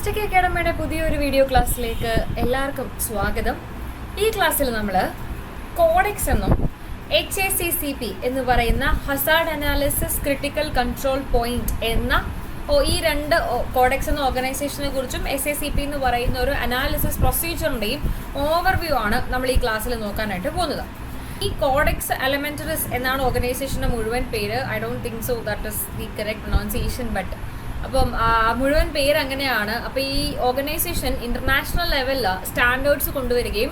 Tech അക്കാഡമിയുടെ പുതിയൊരു video ക്ലാസ്സിലേക്ക് എല്ലാവർക്കും സ്വാഗതം. ഈ ക്ലാസ്സിൽ നമ്മൾ കോഡെക്സ് എന്നും HACCP എന്ന് പറയുന്ന Hazard analysis critical control point എന്ന ഈ രണ്ട് കോഡെക്സ് എന്ന ഓർഗനൈസേഷനെ കുറിച്ചും SACP എന്ന് പറയുന്ന ഒരു അനാലിസിസ് പ്രൊസീജിയറിൻ്റെയും ഓവർവ്യൂ ആണ് നമ്മൾ ഈ ക്ലാസ്സിൽ നോക്കാനായിട്ട് പോകുന്നത്. ഈ കോഡെക്സ് എലമെന്ററിസ് എന്നാണ് ഓർഗനൈസേഷൻ്റെ മുഴുവൻ പേര്. I don't think so that is the correct pronunciation, but അപ്പം മുഴുവൻ പേര് അങ്ങനെയാണ്. അപ്പോൾ ഈ ഓർഗനൈസേഷൻ ഇൻ്റർനാഷണൽ ലെവലിൽ സ്റ്റാൻഡേർഡ്സ് കൊണ്ടുവരികയും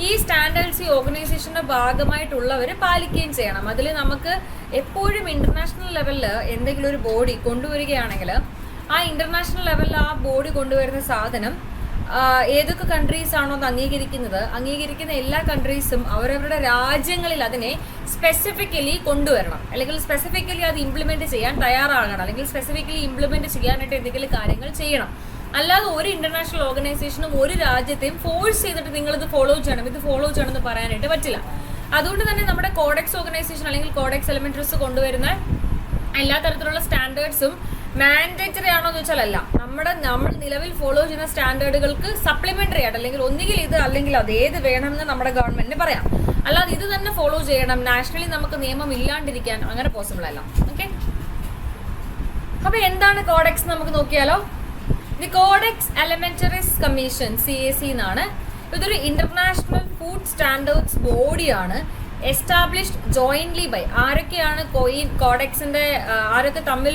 ഈ സ്റ്റാൻഡേർഡ്സ് ഈ ഓർഗനൈസേഷൻ്റെ ഭാഗമായിട്ടുള്ളവർ പാലിക്കുകയും ചെയ്യണം. അതിൽ നമുക്ക് എപ്പോഴും ഇൻ്റർനാഷണൽ ലെവലിൽ എന്തെങ്കിലും ഒരു ബോഡി കൊണ്ടുവരികയാണെങ്കിൽ ആ ഇൻ്റർനാഷണൽ ലെവലിൽ ആ ബോഡി കൊണ്ടുവരുന്ന സാധനം ഏതൊക്കെ കൺട്രീസ് ആണോ അത് അംഗീകരിക്കുന്ന എല്ലാ കൺട്രീസും അവരവരുടെ രാജ്യങ്ങളിൽ അതിനെ സ്പെസിഫിക്കലി കൊണ്ടുവരണം, അല്ലെങ്കിൽ സ്പെസിഫിക്കലി അത് ഇംപ്ലിമെന്റ് ചെയ്യാൻ തയ്യാറാകണം, അല്ലെങ്കിൽ സ്പെസിഫിക്കലി ഇംപ്ലിമെന്റ് ചെയ്യാനായിട്ട് എന്തെങ്കിലും കാര്യങ്ങൾ ചെയ്യണം. അല്ലാതെ ഒരു ഇന്റർനാഷണൽ ഓർഗനൈസേഷനും ഒരു രാജ്യത്തെയും ഫോഴ്സ് ചെയ്തിട്ട് നിങ്ങളിത് ഫോളോ ചെയ്യണം എന്ന് പറയാനായിട്ട് പറ്റില്ല. അതുകൊണ്ട് തന്നെ നമ്മുടെ കോഡെക്സ് ഓർഗനൈസേഷൻ അല്ലെങ്കിൽ കോഡെക്സ് എലമെന്ററീസ് കൊണ്ടുവരുന്ന എല്ലാ തരത്തിലുള്ള സ്റ്റാൻഡേർഡ്സും മാൻഡേറ്ററി ആണോ എന്ന് വെച്ചാൽ അല്ല, നമ്മൾ നിലവിൽ ഫോളോ ചെയ്യുന്ന സ്റ്റാൻഡേർഡുകൾക്ക് സപ്ലിമെന്ററി ആയിട്ട്, അല്ലെങ്കിൽ ഒന്നുകിൽ ഇത് അല്ലെങ്കിൽ അത് ഏത് വേണമെന്ന് നമ്മുടെ ഗവൺമെന്റിന് പറയാം. അല്ലാതെ ഇത് തന്നെ ഫോളോ ചെയ്യണം, നാഷണലി നമുക്ക് നിയമം ഇല്ലാണ്ടിരിക്കാൻ അങ്ങനെ പോസിബിൾ അല്ല. ഓക്കെ, അപ്പൊ എന്താണ് കോഡെക്സ് നമുക്ക് നോക്കിയാലോ. The codex Alimentarius commission CAC എന്നാണ്. ഇതൊരു ഇന്റർനാഷണൽ ഫുഡ് സ്റ്റാൻഡേർഡ്സ് ബോഡിയാണ്. എസ്റ്റാബ്ലിഷ്ഡ് ജോയിന്റ്ലി ബൈ ആരൊക്കെയാണ് കോഡെക്സിന്റെ ആരൊക്കെ തമ്മിൽ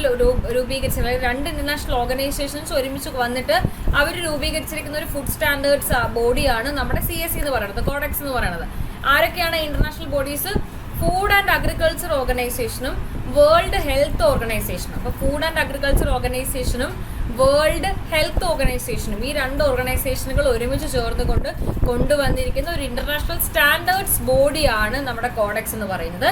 രൂപീകരിച്ചത്, രണ്ട് ഇന്റർനാഷണൽ ഓർഗനൈസേഷൻസ് ഒരുമിച്ച് വന്നിട്ട് അവർ രൂപീകരിച്ചിരിക്കുന്ന ഒരു ഫുഡ് സ്റ്റാൻഡേർഡ്സ് ബോഡിയാണ് നമ്മുടെ CAC എന്ന് പറയുന്നത്, കോഡെക്സ് എന്ന് പറയുന്നത്. ആരൊക്കെയാണ് international bodies? Food and agriculture ഓർഗനൈസേഷനും വേൾഡ് ഹെൽത്ത് ഓർഗനൈസേഷനും. അപ്പോൾ ഫുഡ് ആൻഡ് അഗ്രികൾച്ചർ ഓർഗനൈസേഷനും വേൾഡ് ഹെൽത്ത് ഓർഗനൈസേഷനും ഈ രണ്ട് ഓർഗനൈസേഷനുകൾ ഒരുമിച്ച് ചേർന്നുകൊണ്ട് കൊണ്ടുവന്നിരിക്കുന്ന ഒരു ഇന്റർനാഷണൽ സ്റ്റാൻഡേർഡ്സ് ബോഡിയാണ് നമ്മുടെ കോഡെക്സ് എന്ന് പറയുന്നത്.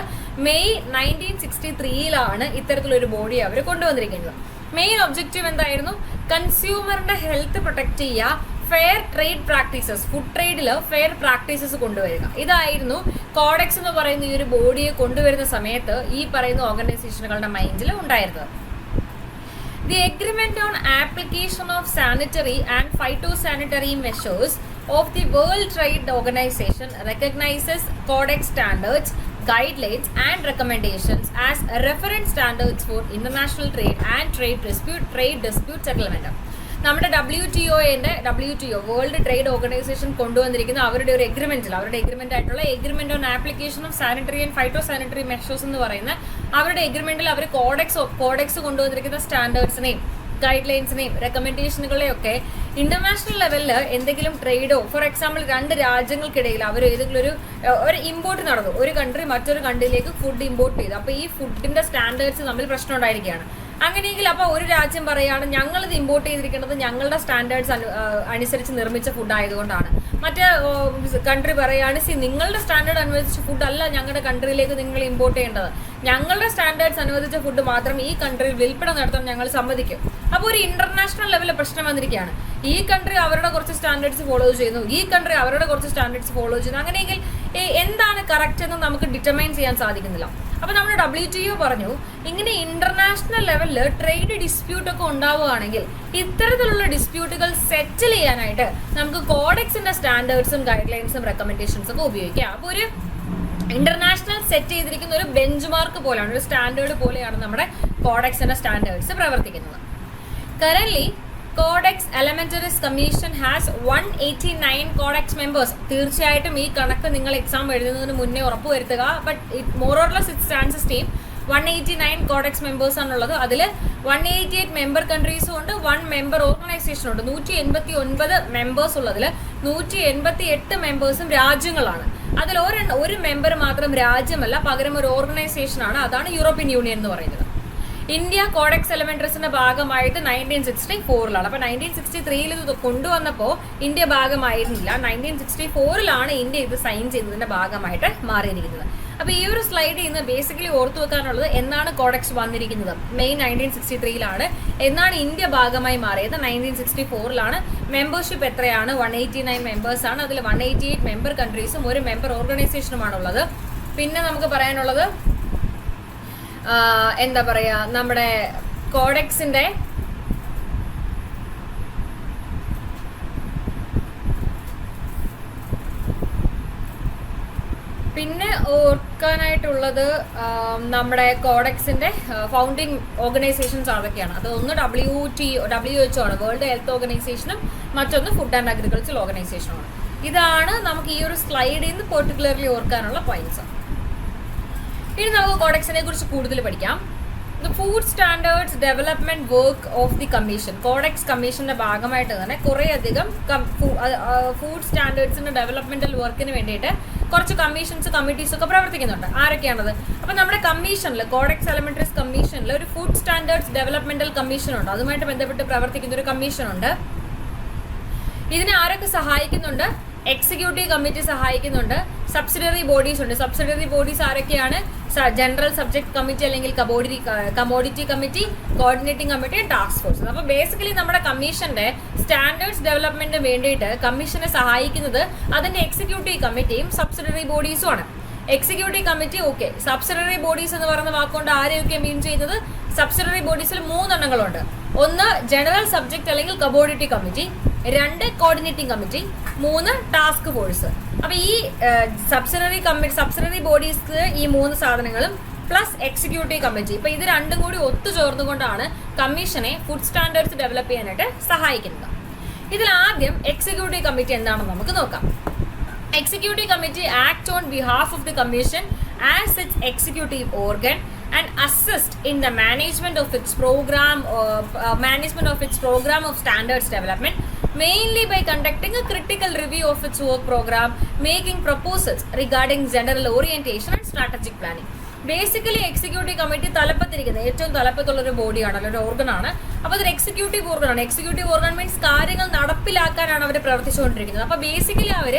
മെയ് 1963 ഇത്തരത്തിലൊരു ബോഡി അവർ കൊണ്ടുവന്നിരിക്കുന്നത്. മെയിൻ ഒബ്ജക്റ്റീവ് എന്തായിരുന്നു? കൺസ്യൂമറിന്റെ ഹെൽത്ത് പ്രൊട്ടക്ട് ചെയ്യുക, ഫെയർ ട്രേഡ് പ്രാക്ടീസസ്, ഫുഡ് ട്രേഡിൽ ഫെയർ പ്രാക്ടീസസ് കൊണ്ടുവരിക. ഇതായിരുന്നു കോഡെക്സ് എന്ന് പറയുന്ന ഈ ഒരു ബോഡിയെ കൊണ്ടുവരുന്ന സമയത്ത് ഈ പറയുന്ന ഓർഗനൈസേഷനുകളുടെ മൈൻഡിൽ ഉണ്ടായിരുന്നത്. The agreement on application of sanitary and phytosanitary measures of the World Trade Organization recognizes Codex standards, guidelines and recommendations as reference standards for international trade and trade dispute settlement. നമ്മുടെ WTO വേൾഡ് ട്രേഡ് ഓർഗനൈസേഷൻ കൊണ്ടുവന്നിരിക്കുന്ന അവരുടെ ഒരു agreement ആയിട്ടുള്ള agreement on application of sanitary and phyto sanitary measures എന്ന് പറയുന്ന അവരുടെ എഗ്രിമെന്റിൽ അവർ codex കൊണ്ടുവന്നിരിക്കുന്ന സ്റ്റാൻഡേർഡ്സിനെയും guide ലൈൻസിനെയും റെക്കമെൻഡേഷനുകളെയൊക്കെ international ലെവലിൽ എന്തെങ്കിലും ട്രേഡോ, for example രണ്ട് രാജ്യങ്ങൾക്കിടയിൽ അവർ ഏതെങ്കിലും ഒരു ഇമ്പോർട്ട് നടന്നു, ഒരു കൺട്രി മറ്റൊരു കൺട്രിയിലേക്ക് ഫുഡ് ഇമ്പോർട്ട് ചെയ്തു, അപ്പോൾ ഈ ഫുഡിന്റെ സ്റ്റാൻഡേർഡ്സ് തമ്മിൽ പ്രശ്നം ഉണ്ടായിരിക്കുകയാണ്. അങ്ങനെയെങ്കിൽ അപ്പോൾ ഒരു രാജ്യം പറയുകയാണ് ഞങ്ങളിത് ഇമ്പോർട്ട് ചെയ്തിരിക്കുന്നത് ഞങ്ങളുടെ സ്റ്റാൻഡേർഡ്സ് അനുസരിച്ച് നിർമ്മിച്ച ഫുഡ് ആയതുകൊണ്ടാണ്. മറ്റേ കൺട്രി പറയുകയാണ് നിങ്ങളുടെ സ്റ്റാൻഡേർഡ് അനുവദിച്ച ഫുഡ് അല്ല ഞങ്ങളുടെ കൺട്രിയിലേക്ക് നിങ്ങൾ ഇമ്പോർട്ട് ചെയ്യേണ്ടത്, ഞങ്ങളുടെ സ്റ്റാൻഡേർഡ്സ് അനുവദിച്ച ഫുഡ് മാത്രം ഈ കൺട്രിയിൽ വിൽപ്പന നടത്താൻ ഞങ്ങൾ സമ്മതിക്കും. അപ്പോൾ ഒരു ഇന്റർനാഷണൽ ലെവലിൽ പ്രശ്നം വന്നിരിക്കുകയാണ്. ഈ കൺട്രി അവരുടെ കുറച്ച് സ്റ്റാൻഡേർഡ്സ് ഫോളോ ചെയ്യുന്നു, ഈ കൺട്രി അവരുടെ കുറച്ച് സ്റ്റാൻഡേർഡ്സ് ഫോളോ ചെയ്യുന്നു. അങ്ങനെയെങ്കിൽ എന്താണ് കറക്റ്റ് എന്ന് നമുക്ക് ഡിറ്റർമൈൻ ചെയ്യാൻ സാധിക്കുന്നില്ല. അപ്പോൾ നമ്മുടെ WTO പറഞ്ഞു ഇങ്ങനെ ഇന്റർനാഷണൽ ലെവലിൽ ട്രേഡ് ഡിസ്പ്യൂട്ട് ഒക്കെ ഉണ്ടാവുകയാണെങ്കിൽ ഇത്തരത്തിലുള്ള ഡിസ്പ്യൂട്ടുകൾ സെറ്റിൽ ചെയ്യാനായിട്ട് നമുക്ക് കോഡെക്സിന്റെ സ്റ്റാൻഡേർഡ്സും ഗൈഡ് ലൈൻസും റെക്കമെൻഡേഷൻസും ഒക്കെ ഉപയോഗിക്കാം. അപ്പോൾ ഒരു ഇന്റർനാഷണൽ സെറ്റ് ചെയ്തിരിക്കുന്ന ഒരു ബെഞ്ച് മാർക്ക് പോലെയാണ്, ഒരു സ്റ്റാൻഡേർഡ് പോലെയാണ് നമ്മുടെ കോഡെക്സിന്റെ സ്റ്റാൻഡേർഡ്സ് പ്രവർത്തിക്കുന്നത്. Currently codex Alimentarius commission has 189 codex members. തീർച്ചയായിട്ടും ഈ കണക്ക് നിങ്ങൾ എക്സാം എഴുതുന്നതിന് മുന്നേ ഉറപ്പുവരുത്തുക. But more or less it stands stem 189 codex members ആണുള്ളത്. അതിൽ 188 മെമ്പർ കൺട്രീസും ഉണ്ട്, 1 മെമ്പർ ഓർഗനൈസേഷനും ഉണ്ട്. 189 മെമ്പേഴ്സ് ഉള്ളതിൽ 188 മെമ്പേഴ്സും രാജ്യങ്ങളാണ്. അതിൽ ഒരു മെമ്പർ മാത്രം രാജ്യമല്ല, പകരം ഒരു ഓർഗനൈസേഷനാണ്. അതാണ് യൂറോപ്യൻ യൂണിയൻ എന്ന് പറയുന്നത്. ഇന്ത്യ കോഡെക്സ് എലമെന്ററീസിന്റെ ഭാഗമായിട്ട് 1964 അപ്പോൾ 1963 ഇത് കൊണ്ടുവന്നപ്പോൾ ഇന്ത്യ ഭാഗമായിരുന്നില്ല. 1964 ഇന്ത്യ ഇത് സൈൻ ചെയ്തതിന്റെ ഭാഗമായിട്ട് മാറിയിരിക്കുന്നത്. അപ്പോൾ ഈ ഒരു സ്ലൈഡിൽ നിന്ന് ബേസിക്കലി ഓർത്തു വെക്കാനുള്ളത് എന്നാണ് കോഡെക്സ് വന്നിരിക്കുന്നത്? മെയ് 1963 എന്നാണ് ഇന്ത്യ ഭാഗമായി മാറിയത്? 1964 മെമ്പർഷിപ്പ് എത്രയാണ്? 189 മെമ്പേഴ്സാണ്. അതിൽ 188 മെമ്പർ കൺട്രീസും ഒരു മെമ്പർ ഓർഗനൈസേഷനുമാണുള്ളത്. പിന്നെ നമുക്ക് പറയാനുള്ളത് എന്താ പറയുക, നമ്മുടെ കോഡെക്സിന്റെ പിന്നെ ഓർക്കാനായിട്ടുള്ളത് നമ്മുടെ കോഡെക്സിൻ്റെ ഫൗണ്ടിങ് ഓർഗനൈസേഷൻസ് അതൊക്കെയാണ്. അത് ഒന്ന് WHO ആണ്, വേൾഡ് ഹെൽത്ത് ഓർഗനൈസേഷനും മറ്റൊന്ന് ഫുഡ് ആൻഡ് അഗ്രികൾച്ചർ ഓർഗനൈസേഷനുമാണ്. ഇതാണ് നമുക്ക് ഈ ഒരു സ്ലൈഡിൽ നിന്ന് പെർട്ടിക്കുലർലി ഓർക്കാനുള്ള പോയിന്റ്സ്. ഇനി നമുക്ക് കോഡെക്സിനെ കുറിച്ച് കൂടുതൽ പഠിക്കാം. The food standards development work of the commission. Codex കമ്മീഷന്റെ ഭാഗമായിട്ട് തന്നെ കുറേയധികം ഫുഡ് സ്റ്റാൻഡേർഡ്സിന്റെ ഡെവലപ്മെന്റൽ വർക്കിന് വേണ്ടിയിട്ട് കുറച്ച് കമ്മീഷൻസ് കമ്മിറ്റീസ് ഒക്കെ പ്രവർത്തിക്കുന്നുണ്ട്. ആരൊക്കെയാണത്? അപ്പം നമ്മുടെ കമ്മീഷനിൽ, കോഡെക്സ് എലമെന്ററീസ് കമ്മീഷനിൽ ഒരു ഫുഡ് സ്റ്റാൻഡേർഡ്സ് ഡെവലപ്മെന്റൽ കമ്മീഷൻ ഉണ്ട്. അതുമായിട്ട് ബന്ധപ്പെട്ട് പ്രവർത്തിക്കുന്ന ഒരു കമ്മീഷൻ ഉണ്ട്. ഇതിനെ ആരൊക്കെ സഹായിക്കുന്നുണ്ട്? എക്സിക്യൂട്ടീവ് കമ്മിറ്റി സഹായിക്കുന്നുണ്ട്. സബ്സിഡറി ബോഡീസ് ഉണ്ട്. സബ്സിഡറി ബോഡീസ് ആരൊക്കെയാണ്? ജനറൽ സബ്ജക്ട് കമ്മിറ്റി അല്ലെങ്കിൽ commodity committee, coordinating committee, task force. അപ്പോൾ ബേസിക്കലി നമ്മുടെ കമ്മീഷന്റെ സ്റ്റാൻഡേർഡ്സ് ഡെവലപ്മെന്റിന് വേണ്ടിയിട്ട് കമ്മീഷനെ സഹായിക്കുന്നത് അതിന്റെ എക്സിക്യൂട്ടീവ് കമ്മിറ്റിയും സബ്സിഡറി ബോഡീസും ആണ്. Executive committee okay. Subsidiary bodies എന്ന് പറയുന്ന വാക്കുകൊണ്ട് ആരെയൊക്കെ മീൻ ചെയ്യുന്നത്? സബ്സിഡറി ബോഡീസിൽ 3 എണ്ണങ്ങളുണ്ട്. ഒന്ന് ജനറൽ സബ്ജക്ട് അല്ലെങ്കിൽ commodity committee, 2 coordinating committee, 3 task force. അപ്പൊ ഈ സബ്സിഡറി ബോഡീസ് ഈ 3 സാധനങ്ങളും പ്ലസ് എക്സിക്യൂട്ടീവ് കമ്മിറ്റി, ഇപ്പൊ ഇത് രണ്ടും കൂടി ഒത്തുചേർന്നുകൊണ്ടാണ് കമ്മീഷനെ ഫുഡ് സ്റ്റാൻഡേർഡ്സ് ഡെവലപ്പ് ചെയ്യാനായിട്ട് സഹായിക്കുന്നത്. ഇതിൽ ആദ്യം എക്സിക്യൂട്ടീവ് കമ്മിറ്റി എന്താണെന്ന് നമുക്ക് നോക്കാം. Executive Committee act on behalf of the Commission as its executive organ and assist in the management of its program of standards development, mainly by conducting a critical review of its work program, making proposals regarding general orientation and strategic planning. Basically executive committee തലപ്പത്തിരിക്കുന്നത് ഏറ്റവും തലപ്പത്തുള്ളൊരു ബോഡിയാണല്ലോ, ഒരു ഓർഗനാണ്. അപ്പോൾ അതൊരു executive ഓർഗനാണ്. Executive organ means കാര്യങ്ങൾ നടപ്പിലാക്കാനാണ് അവർ പ്രവർത്തിച്ചുകൊണ്ടിരിക്കുന്നത്. അപ്പോൾ ബേസിക്കലി അവർ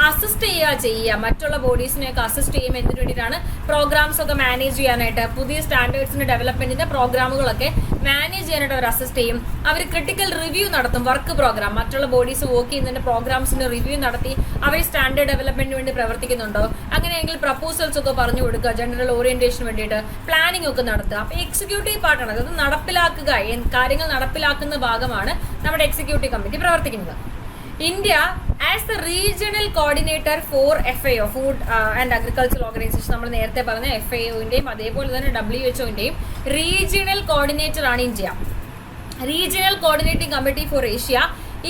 അസിസ്റ്റ് ചെയ്യുക മറ്റുള്ള ബോഡീസിനെയൊക്കെ അസിസ്റ്റ് ചെയ്യുമ്പോൾ എന്തിനു വേണ്ടിയിട്ടാണ്? പ്രോഗ്രാംസ് ഒക്കെ മാനേജ് ചെയ്യാനായിട്ട്, പുതിയ സ്റ്റാൻഡേർഡ്സിന്റെ ഡെവലപ്മെന്റിന്റെ പ്രോഗ്രാമുകളൊക്കെ മാനേജ് ചെയ്യാനായിട്ട് അവർ അസിസ്റ്റ് ചെയ്യും. അവർ ക്രിട്ടിക്കൽ റിവ്യൂ നടത്തും. വർക്ക് പ്രോഗ്രാം മറ്റുള്ള ബോഡീസ് വർക്ക് ചെയ്യുന്നതിന്റെ പ്രോഗ്രാംസിന്റെ റിവ്യൂ നടത്തി അവർ സ്റ്റാൻഡേർഡ് ഡെവലപ്മെന്റിന് വേണ്ടി പ്രവർത്തിക്കുന്നുണ്ടോ, അങ്ങനെയെങ്കിൽ പ്രപ്പോസൽസ് ഒക്കെ പറഞ്ഞു കൊടുക്കുക, ജനറൽ ഓറിയന്റേഷന് വേണ്ടിയിട്ട് പ്ലാനിംഗ് ഒക്കെ നടത്തുക. അപ്പോൾ എക്സിക്യൂട്ടീവ് പാർട്ടാണ്, അതായത് നടപ്പിലാക്കുക, കാര്യങ്ങൾ നടപ്പിലാക്കുന്ന ഭാഗമാണ് നമ്മുടെ എക്സിക്യൂട്ടീവ് കമ്മിറ്റി പ്രവർത്തിക്കുന്നത്. India as the regional coordinator for FAO, food and agriculture organisation, നമ്മൾ നേരത്തെ പറഞ്ഞ FAOന്റെയും അതേപോലെ തന്നെ WHO-ന്റെയും റീജിയണൽ കോർഡിനേറ്റർ ആണ് India. Regional coordinating committee for Asia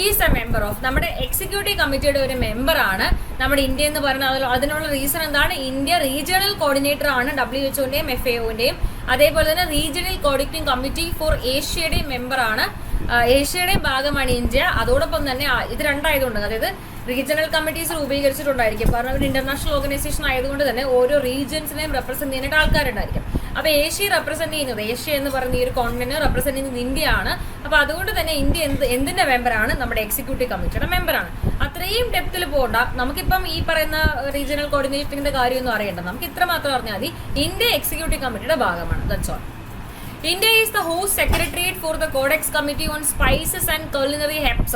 is a member of, നമ്മുടെ എക്സിക്യൂട്ടീവ് കമ്മിറ്റിയുടെ ഒരു മെമ്പറാണ് നമ്മുടെ ഇന്ത്യ എന്ന് പറയുന്നത്. അതിനുള്ള റീസൺ എന്താണ്? ഇന്ത്യ റീജിയണൽ കോർഡിനേറ്റർ ആണ് WHO-ന്റെയും FAO-ന്റെയും, അതേപോലെ തന്നെ റീജിയണൽ കോർഡിനേറ്റിംഗ് കമ്മിറ്റി ഫോർ ഏഷ്യയുടെയും മെമ്പറാണ്. ഏഷ്യയുടെയും ഭാഗമാണ് ഇന്ത്യ. അതോടൊപ്പം തന്നെ ഇത് രണ്ടായതുകൊണ്ട്, അതായത് റീജിയണൽ കമ്മിറ്റീസ് രൂപീകരിച്ചിട്ടുണ്ടായിരിക്കും. കാരണം ഒരു ഇന്റർനാഷണൽ ഓർഗനൈസേഷൻ ആയതുകൊണ്ട് തന്നെ ഓരോ റീജിയൻസിനെയും റെപ്രസെന്റ് ചെയ്യാനായിട്ട് ആൾക്കാരുണ്ടായിരിക്കും. അപ്പോൾ ഏഷ്യ റെപ്രസെന്റ് ചെയ്യുന്നത്, ഏഷ്യ എന്ന് പറയുന്ന ഈ ഒരു കോണ്ടിനെ റെപ്രസെന്റ് ചെയ്യുന്നത് ഇന്ത്യയാണ്. അപ്പോൾ അതുകൊണ്ട് തന്നെ ഇന്ത്യ എന്തിന്റെ മെമ്പറാണ്? നമ്മുടെ എക്സിക്യൂട്ടീവ് കമ്മിറ്റിയുടെ മെമ്പറാണ്. അത്രയും ഡെപ്തിൽ പോകണ്ട, നമുക്കിപ്പം ഈ പറയുന്ന റീജിയണൽ കോർഡിനേറ്റിംഗിന്റെ കാര്യമൊന്നും അറിയണ്ട, നമുക്ക് ഇത്ര മാത്രം അറിഞ്ഞാൽ മതി. ഇന്ത്യ എക്സിക്യൂട്ടീവ് കമ്മിറ്റിയുടെ ഭാഗമാണ്. That's all. India is the host secretariat for the Codex Committee on Spices and Culinary Herbs.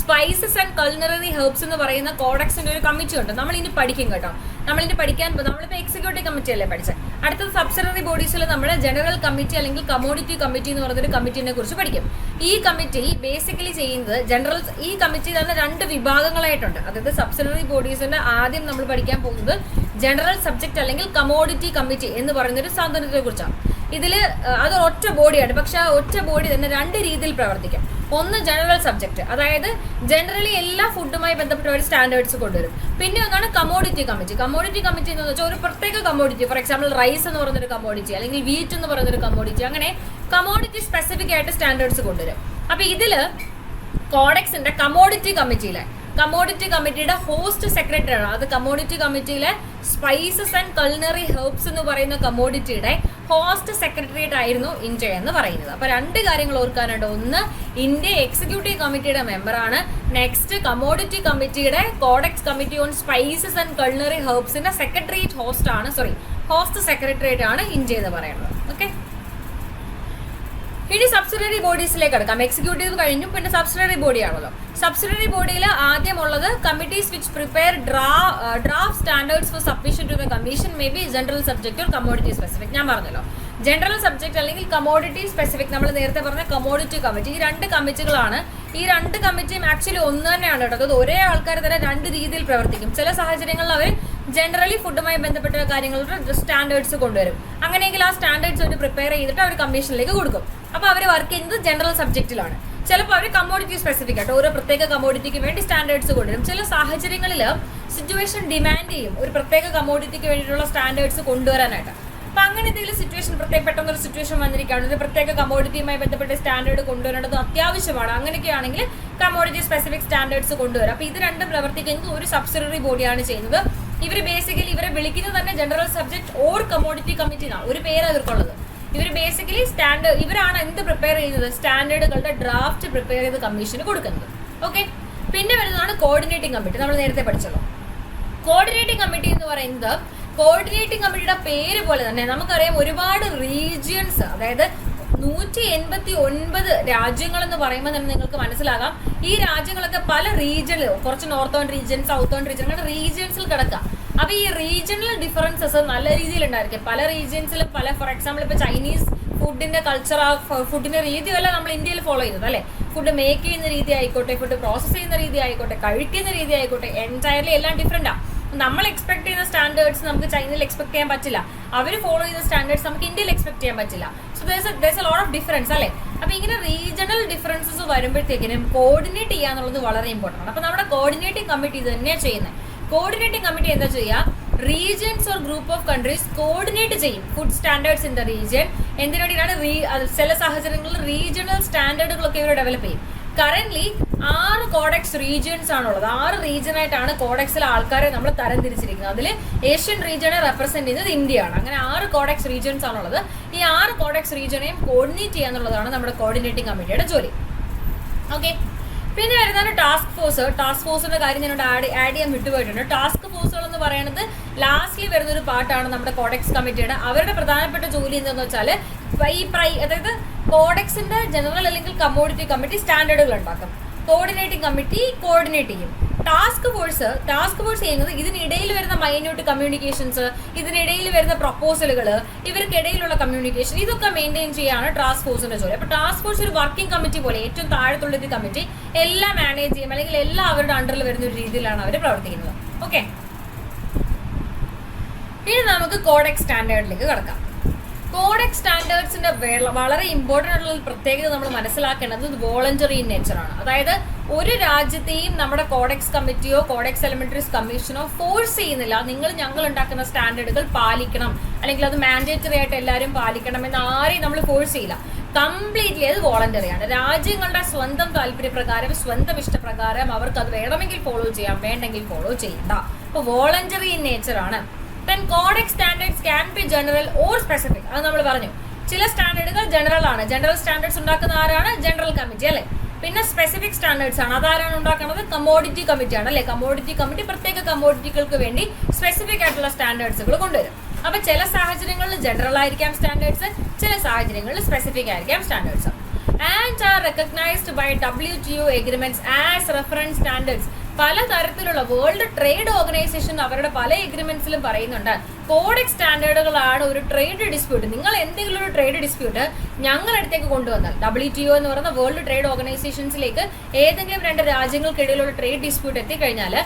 Spices and culinary herbs എന്ന് പറയുന്ന കോഡക്സിന്റെ ഒരു കമ്മിറ്റി ഉണ്ട്. നമ്മൾ ഇനി പഠിക്കും കേട്ടോ. നമ്മളിനി നമ്മളിപ്പോൾ എക്സിക്യൂട്ടീവ് കമ്മിറ്റി അല്ലേ പഠിച്ചത്. അടുത്തത് സബ്സിഡറി ബോഡീസിൽ നമ്മൾ ജനറൽ കമ്മിറ്റി അല്ലെങ്കിൽ കമോഡിറ്റി കമ്മിറ്റി എന്ന് പറയുന്നൊരു കമ്മിറ്റിനെ കുറിച്ച് പഠിക്കും. ഈ കമ്മിറ്റി ബേസിക്കലി ചെയ്യുന്നത് ഈ കമ്മിറ്റി തന്നെ 2 വിഭാഗങ്ങളായിട്ടുണ്ട്. അതായത് സബ്സിഡറി ബോഡീസിന്റെ ആദ്യം നമ്മൾ പഠിക്കാൻ പോകുന്നത് ജനറൽ സബ്ജക്ട് അല്ലെങ്കിൽ കമോഡിറ്റി കമ്മിറ്റി എന്ന് പറയുന്നൊരു സാധനത്തെ കുറിച്ചാണ്. ഇതിൽ അത് ഒറ്റ ബോഡിയാണ്. പക്ഷെ ആ ഒറ്റ ബോഡി തന്നെ 2 രീതിയിൽ പ്രവർത്തിക്കും. ഒന്ന് ജനറൽ സബ്ജക്ട്, അതായത് ജനറലി എല്ലാ ഫുഡുമായി ബന്ധപ്പെട്ട ഒരു സ്റ്റാൻഡേർഡ്സ് കൊണ്ടുവരും. പിന്നെ ഒന്നാണ് കമോഡിറ്റി കമ്മിറ്റി. കമോഡിറ്റി കമ്മിറ്റി എന്ന് വെച്ചാൽ ഒരു പ്രത്യേക കമോഡിറ്റി, ഫോർ എക്സാമ്പിൾ റൈസ് എന്ന് പറയുന്നൊരു കമോഡിറ്റി അല്ലെങ്കിൽ വീറ്റ് എന്ന് പറയുന്നൊരു കമോഡിറ്റി, അങ്ങനെ കമോഡിറ്റി സ്പെസിഫിക് ആയിട്ട് സ്റ്റാൻഡേർഡ്സ് കൊണ്ടുവരും. അപ്പൊ ഇതില് കോഡക്സിന്റെ കമോഡിറ്റി കമ്മിറ്റിയുടെ ഹോസ്റ്റ് സെക്രട്ടറി ആണ്. അത് commodity കമ്മിറ്റിയിലെ spices and culinary herbs എന്ന് പറയുന്ന കമോഡിറ്റിയുടെ ഹോസ്റ്റ് സെക്രട്ടറിയേറ്റ് ആയിരുന്നു ഇന്ത്യ എന്ന് പറയുന്നത്. അപ്പൊ 2 കാര്യങ്ങൾ ഓർക്കാനുണ്ട്. ഒന്ന്, ഇന്ത്യ എക്സിക്യൂട്ടീവ് കമ്മിറ്റിയുടെ മെമ്പറാണ്. നെക്സ്റ്റ്, കമോഡിറ്റി കമ്മിറ്റിയുടെ codex committee on spices and culinary ഹെർബ്സിന്റെ ഹോസ്റ്റ് സെക്രട്ടറിയേറ്റ് ആണ് ഇന്ത്യ എന്ന് പറയുന്നത്. ഓക്കെ, ഇനി സബ്സിഡറി ബോഡീസിലേക്ക് എടുക്കാം. എക്സിക്യൂട്ടീവ് കഴിഞ്ഞു, പിന്നെ സബ്സിഡറി ബോഡി ആണല്ലോ. സബ്സിഡറി ബോഡിയിൽ ആദ്യമുള്ളത് committees which prepare draft standards for submission to the commission may be general subject or commodity specific. ഞാൻ പറഞ്ഞല്ലോ, ജനറൽ സബ്ജക്ട് അല്ലെങ്കിൽ കമോഡിറ്റി സ്പെസിഫിക്. നമ്മൾ നേരത്തെ പറഞ്ഞ കമോഡിറ്റി കമ്മിറ്റി, ഈ 2 കമ്മിറ്റികളാണ്. ഈ 2 കമ്മിറ്റിയും ആക്ച്വലി ഒന്ന് തന്നെയാണ് കേട്ടോ. അതായത് ഒരേ ആൾക്കാർ തന്നെ 2 രീതിയിൽ പ്രവർത്തിക്കും. ചില സാഹചര്യങ്ങളിൽ അവർ ജനറലി ഫുഡുമായി ബന്ധപ്പെട്ട കാര്യങ്ങളുടെ സ്റ്റാൻഡേർഡ്സ് കൊണ്ടുവരും. അങ്ങനെയെങ്കിൽ ആ സ്റ്റാൻഡേർഡ്സ് അവർ പ്രിപ്പയർ ചെയ്തിട്ട് അവർ കമ്മീഷനിലേക്ക് കൊടുക്കും. അപ്പോൾ അവർ വർക്ക് ചെയ്യുന്നത് ജനറൽ സബ്ജക്റ്റിലാണ്. ചിലപ്പോൾ അവർ കമ്മോഡിറ്റി സ്പെസിഫിക് ആയിട്ട് ഓരോ പ്രത്യേക കമ്മോഡിറ്റിക്ക് വേണ്ടി സ്റ്റാൻഡേർഡ്സ് കൊണ്ടുവരും. ചില സാഹചര്യങ്ങളിൽ സിറ്റുവേഷൻ ഡിമാൻഡ് ചെയ്യും ഒരു പ്രത്യേക കമ്മോഡിറ്റിക്ക് വേണ്ടിയിട്ടുള്ള സ്റ്റാൻഡേർഡ്സ് കൊണ്ടുവരാനായിട്ട്. അപ്പം അങ്ങനെ എന്തെങ്കിലും സിറ്റുവേഷൻ പെട്ടെന്നൊരു സിറ്റുവേഷൻ വന്നിരിക്കുകയാണ്, ഒരു പ്രത്യേക കമ്മോഡിറ്റിയുമായി ബന്ധപ്പെട്ട് സ്റ്റാൻഡേർഡ് കൊണ്ടുവരേണ്ടത് അത്യാവശ്യമാണ്. അങ്ങനെയൊക്കെയാണെങ്കിൽ കമ്മോഡിറ്റി സ്പെസിഫിക് സ്റ്റാൻഡേർഡ്സ് കൊണ്ടുവരാം. അപ്പോൾ ഇത് രണ്ടും പ്രവർത്തിക്കുന്നത് ഒരു സബ്സിഡറി ബോഡിയാണ് ചെയ്യുന്നത്. ഇവർ ബേസിക്കലി ഇവരെ വിളിക്കുന്നത് തന്നെ general subject or commodity committee എന്നാണ്, ഒരു പേര് അവർക്കുള്ളത്. ഇവർ ബേസിക്കലി ഇവരാണ് എന്ത് പ്രിപ്പയർ ചെയ്യുന്നത്, സ്റ്റാൻഡേർഡുകളുടെ ഡ്രാഫ്റ്റ് പ്രിപ്പയർ ചെയ്ത് കമ്മീഷന് കൊടുക്കുന്നത്. ഓക്കെ, പിന്നെ വരുന്നതാണ് കോർഡിനേറ്റിംഗ് കമ്മിറ്റി. നമ്മൾ നേരത്തെ പഠിച്ചല്ലോ. കോർഡിനേറ്റിംഗ് കമ്മിറ്റി എന്ന് പറയുന്നത് കോർഡിനേറ്റിംഗ് കമ്മിറ്റിയുടെ പേര് പോലെ തന്നെ നമുക്കറിയാം ഒരുപാട് റീജിയൻസ്, അതായത് 189 രാജ്യങ്ങൾ എന്ന് പറയുമ്പോൾ തന്നെ നിങ്ങൾക്ക് മനസ്സിലാകാം ഈ രാജ്യങ്ങളൊക്കെ പല റീജിയനിൽ, കുറച്ച് നോർത്തേൺ റീജിയൻ, സൗത്തേൺ റീജിയൻ, അങ്ങനെ റീജിയൻസിൽ കിടക്കാം. അപ്പൊ ഈ റീജിയണൽ ഡിഫറൻസസ് നല്ല രീതിയിൽ ഉണ്ടായിരിക്കും. പല റീജിയൻസിലും ഫോർ എക്സാമ്പിൾ ഇപ്പൊ ചൈനീസ് ഫുഡിന്റെ കൾച്ചർ, ഫുഡിന്റെ രീതിയല്ല നമ്മൾ ഇന്ത്യയിൽ ഫോളോ ചെയ്യുന്നത് അല്ലെ. ഫുഡ് മേക്ക് ചെയ്യുന്ന രീതി ആയിക്കോട്ടെ, ഫുഡ് പ്രോസസ് ചെയ്യുന്ന രീതി ആയിക്കോട്ടെ, കഴിക്കുന്ന രീതി ആയിക്കോട്ടെ, എൻറ്റയർലി എല്ലാം ഡിഫറെന്റാ. നമ്മൾ എക്സ്പെക്ട് ചെയ്യുന്ന സ്റ്റാൻഡേർഡ്സ് നമുക്ക് ചൈനയിൽ എക്സ്പെക്ട് ചെയ്യാൻ പറ്റില്ല. അവർ ഫോളോ ചെയ്യുന്ന സ്റ്റാൻഡേർഡ്സ് നമുക്ക് ഇന്ത്യയിൽ എക്സ്പെക്ട് ചെയ്യാൻ പറ്റില്ല. So there's a lot of difference അല്ലേ. അപ്പൊ ഇങ്ങനെ റീജിയണൽ ഡിഫറൻസസ് വരുമ്പോഴത്തേക്കിനും കോർഡിനേറ്റ് ചെയ്യാന്നുള്ളത് വളരെ ഇമ്പോർട്ടൻ്റ് ആണ്. അപ്പൊ നമ്മുടെ കോർഡിനേറ്റിംഗ് കമ്മിറ്റി ഇത് തന്നെയാണ് ചെയ്യുന്നത്. കോർഡിനേറ്റിംഗ് കമ്മിറ്റി എന്താ ചെയ്യുക, regions or group of countries coordinate ചെയ്യും food standards in the region. എന്തിനു വേണ്ടിയിട്ടാണ്, ചില സാഹചര്യങ്ങളിൽ റീജിയണൽ സ്റ്റാൻഡേർഡുകളൊക്കെ ഇവർ ഡെവലപ്പ് ചെയ്യും. കറന്റ് 6 കോഡെക്സ് റീജിയൻസ് ആണുള്ളത്. 6 റീജിയൻ ആയിട്ടാണ് കോഡെക്സിലെ ആൾക്കാരെ നമ്മൾ തരംതിരിച്ചിരിക്കുന്നത്. അതിൽ ഏഷ്യൻ റീജിയനെ റെപ്രസെന്റ് ചെയ്യുന്നത് ഇന്ത്യയാണ്. അങ്ങനെ 6 കോഡെക്സ് റീജിയൻസ് ആണുള്ളത്. ഈ 6 കോഡെക്സ് റീജിയനെയും കോർഡിനേറ്റ് ചെയ്യാന്നുള്ളതാണ് നമ്മുടെ കോർഡിനേറ്റിംഗ് കമ്മിറ്റിയുടെ ജോലി. ഓക്കെ, പിന്നെ വരുന്നതാണ് ടാസ്ക് ഫോഴ്സ്. ടാസ്ക് ഫോഴ്സിന്റെ കാര്യം ഞാനോട് ആഡ് ചെയ്യാൻ വിട്ടുപോയിട്ടുണ്ട്. ടാസ്ക് ഫോഴ്സുകൾ എന്ന് പറയുന്നത് ലാസ്റ്റ്ലി വരുന്നൊരു പാർട്ടാണ് നമ്മുടെ കോഡെക്സ് കമ്മിറ്റിയുടെ. അവരുടെ പ്രധാനപ്പെട്ട ജോലി എന്താണെന്ന് വെച്ചാൽ അതായത് കോഡെക്സിന്റെ ജനറൽ അല്ലെങ്കിൽ കമ്മോഡിറ്റി കമ്മിറ്റി സ്റ്റാൻഡേർഡുകൾ ഉണ്ടാക്കും. കോർഡിനേറ്റിംഗ് കമ്മിറ്റി കോർഡിനേറ്റ് ചെയ്യും. ടാസ്ക് ഫോഴ്സ് ചെയ്യുന്നത് ഇതിനിടയിൽ വരുന്ന മൈന്യൂട്ട് കമ്മ്യൂണിക്കേഷൻസ്, ഇതിനിടയിൽ വരുന്ന പ്രപ്പോസലുകൾ, ഇവർക്കിടയിലുള്ള കമ്മ്യൂണിക്കേഷൻ, ഇതൊക്കെ മെയിൻറ്റെയിൻ ചെയ്യാണ് ടാസ്ക് ഫോഴ്സിന്റെ ജോലി. അപ്പോൾ ടാസ്ക് ഫോഴ്സ് ഒരു വർക്കിംഗ് കമ്മിറ്റി പോലെ ഏറ്റവും താഴത്തുള്ള ഒരു കമ്മിറ്റി എല്ലാം മാനേജ് ചെയ്യും, അല്ലെങ്കിൽ എല്ലാം അവരുടെ അണ്ടറിൽ വരുന്ന ഒരു രീതിയിലാണ് അവർ പ്രവർത്തിക്കുന്നത്. ഓക്കെ, ഇനി നമുക്ക് കോഡെക്സ് സ്റ്റാൻഡേർഡിലേക്ക് കടക്കാം. കോഡെക്സ് സ്റ്റാൻഡേർഡ്സിന്റെ വളരെ ഇമ്പോർട്ടൻ്റ് ആയിട്ടുള്ള പ്രത്യേകത നമ്മൾ മനസ്സിലാക്കേണ്ടത് വോളണ്ടറി ഇൻ നേച്ചറാണ്. അതായത് ഒരു രാജ്യത്തെയും നമ്മുടെ കോഡെക്സ് കമ്മിറ്റിയോ കോഡെക്സ് എലിമെന്ററീസ് കമ്മീഷനോ ഫോഴ്സ് ചെയ്യുന്നില്ല ഞങ്ങൾ ഉണ്ടാക്കുന്ന സ്റ്റാൻഡേർഡുകൾ പാലിക്കണം, അല്ലെങ്കിൽ അത് മാൻഡേറ്ററി ആയിട്ട് എല്ലാവരും പാലിക്കണം എന്ന് ആരെയും നമ്മൾ ഫോഴ്സ് ചെയ്യില്ല. കംപ്ലീറ്റ്ലി അത് വോളണ്ടറിയാണ്. രാജ്യങ്ങളുടെ സ്വന്തം താല്പര്യപ്രകാരം, സ്വന്തം ഇഷ്ടപ്രകാരം അവർക്ക് അത് വേണമെങ്കിൽ ഫോളോ ചെയ്യാം, വേണ്ടെങ്കിൽ ഫോളോ ചെയ്യണ്ട. അപ്പോൾ വോളണ്ടറി ഇൻ നേച്ചറാണ്. Then codex standards can be general or specific. അത് നമ്മൾ പറഞ്ഞു. ചില സ്റ്റാൻഡേർഡുകൾ ജനറൽ ആണ്. ജനറൽ സ്റ്റാൻഡേർഡ്സ് ഉണ്ടാക്കുന്ന ആരാണ്? ജനറൽ കമ്മിറ്റി അല്ലേ. പിന്നെ സ്പെസിഫിക് സ്റ്റാൻഡേർഡ്സ് ആണ്. അതാരാണ് ഉണ്ടാക്കുന്നത്? കമ്മോഡിറ്റി കമ്മിറ്റി ആണ് അല്ലേ. കമ്മോഡിറ്റി കമ്മിറ്റി പ്രത്യേക കമ്മോഡിറ്റികൾക്ക് വേണ്ടി സ്പെസിഫിക് ആയിട്ടുള്ള സ്റ്റാൻഡേർഡ്സുകൾ കൊണ്ടുവരും. അപ്പൊ ചില സാഹചര്യങ്ങളിൽ ജനറൽ ആയിരിക്കാം സ്റ്റാൻഡേർഡ്സ്, ചില സാഹചര്യങ്ങളിൽ സ്പെസിഫിക് ആയിരിക്കാം standards. And are recognised by WTO agreements as reference standards. പലതരത്തിലുള്ള വേൾഡ് ട്രേഡ് ഓർഗനൈസേഷൻ അവരുടെ പല എഗ്രിമെന്റ്സിലും പറയുന്നുണ്ട് കോഡെക്സ് സ്റ്റാൻഡേർഡുകളാണ് ഒരു ട്രേഡ് ഡിസ്പ്യൂട്ട്. നിങ്ങൾ എന്തെങ്കിലും ഒരു ട്രേഡ് ഡിസ്പ്യൂട്ട് ഞങ്ങളുടെ അടുത്തേക്ക് കൊണ്ടുവന്നാൽ, WTO എന്ന് പറയുന്ന വേൾഡ് ട്രേഡ് ഓർഗനൈസേഷൻസിലേക്ക് ഏതെങ്കിലും 2 രാജ്യങ്ങൾക്കിടയിലുള്ള ട്രേഡ് ഡിസ്പ്യൂട്ട് എത്തിക്കഴിഞ്ഞാൽ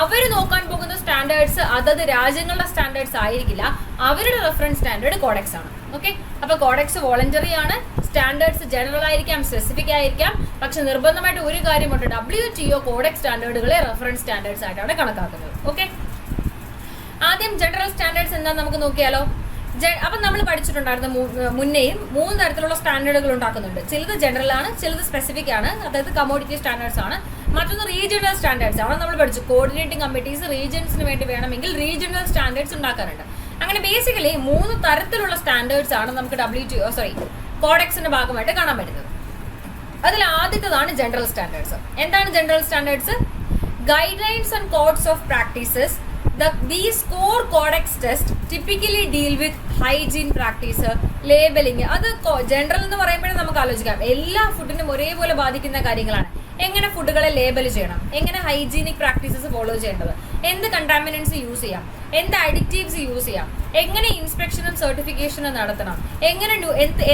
അവർ നോക്കാൻ പോകുന്ന സ്റ്റാൻഡേർഡ്സ് അതത് രാജ്യങ്ങളുടെ സ്റ്റാൻഡേർഡ്സ് ആയിരിക്കില്ല, അവരുടെ റെഫറൻസ് സ്റ്റാൻഡേർഡ് കോഡെക്സ് ആണ്. ഓക്കെ, അപ്പൊ കോഡെക്സ് വോളണ്ടറി ആണ്. സ്റ്റാൻഡേർഡ്സ് ജനറൽ ആയിരിക്കാം, സ്പെസിഫിക് ആയിരിക്കാം. പക്ഷെ നിർബന്ധമായിട്ട് ഒരു കാര്യമുണ്ട്, WTO കോഡെക്സ് സ്റ്റാൻഡേർഡുകളെ റെഫറൻസ് സ്റ്റാൻഡേർഡ്സ് ആയിട്ടാണ് കണക്കാക്കുന്നത്. ഓക്കെ, ആദ്യം ജനറൽ സ്റ്റാൻഡേർഡ്സ് എന്താ നമുക്ക് നോക്കിയാലോ. അപ്പം നമ്മൾ പഠിച്ചിട്ടുണ്ടായിരുന്നു മുന്നേയും 3 തരത്തിലുള്ള സ്റ്റാൻഡേർഡുകൾ ഉണ്ടാക്കുന്നുണ്ട്. ചിലത് ജനറൽ ആണ്, ചിലത് സ്പെസിഫിക് ആണ്, അതായത് കമ്മോഡിറ്റി സ്റ്റാൻഡേർഡ്സ് ആണ്. മറ്റൊന്ന് റീജിയണൽ സ്റ്റാൻഡേർഡ്സ് ആണ്. നമ്മൾ പഠിച്ചു കോർഡിനേറ്റിംഗ് കമ്മിറ്റീസ് റീജിയൻസിന് വേണ്ടി വേണമെങ്കിൽ റീജിയണൽ സ്റ്റാൻഡേർഡ്സ് ഉണ്ടാക്കാറുണ്ട്. അങ്ങനെ ബേസിക്കലി 3 തരത്തിലുള്ള സ്റ്റാൻഡേർഡ്സ് ആണ് നമുക്ക് കോഡെക്സിന്റെ ഭാഗമായിട്ട് കാണാൻ പറ്റുന്നത്. അതിൽ ആദ്യത്തേതാണ് ജനറൽ സ്റ്റാൻഡേർഡ്സ്. എന്താണ് general standards? Guidelines and codes of practices. These core codex tests typically deal with hygiene practice, labeling. അത് ജനറൽ എന്ന് പറയുമ്പോഴേ നമുക്ക് ആലോചിക്കാം എല്ലാ ഫുഡിനും ഒരേപോലെ ബാധിക്കുന്ന കാര്യങ്ങളാണ്. എങ്ങനെ ഫുഡുകളെ ലേബൽ ചെയ്യണം, എങ്ങനെ ഹൈജീനിക് പ്രാക്ടീസസ് ഫോളോ ചെയ്യേണ്ടത്, എന്ത് കണ്ടാമിനൻസ് യൂസ് ചെയ്യാം, എന്ത് അഡിക്റ്റീവ്സ് യൂസ് ചെയ്യാം, എങ്ങനെ ഇൻസ്പെക്ഷനും സർട്ടിഫിക്കേഷനും നടത്തണം, എങ്ങനെ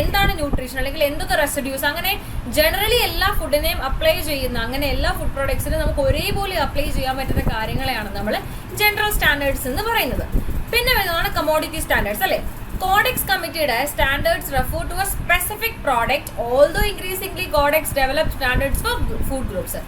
എന്താണ് ന്യൂട്രീഷൻ അല്ലെങ്കിൽ എന്തൊക്കെ റെസിഡ്യൂസ്, അങ്ങനെ ജനറലി എല്ലാ ഫുഡിനെയും അപ്ലൈ ചെയ്യുന്ന അങ്ങനെ എല്ലാ ഫുഡ് പ്രോഡക്ട്സിനും നമുക്ക് ഒരേപോലെ അപ്ലൈ ചെയ്യാൻ പറ്റുന്ന കാര്യങ്ങളെയാണ് നമ്മൾ ജനറൽ സ്റ്റാൻഡേർഡ്സ് എന്ന് പറയുന്നത്. പിന്നെ വരുന്നതാണ് കമോഡിറ്റി സ്റ്റാൻഡേർഡ്സ് അല്ലേ. കോഡെക്സ് കമ്മിറ്റിയുടെ standards refer to a specific product, although increasingly codex develop standards for food groups.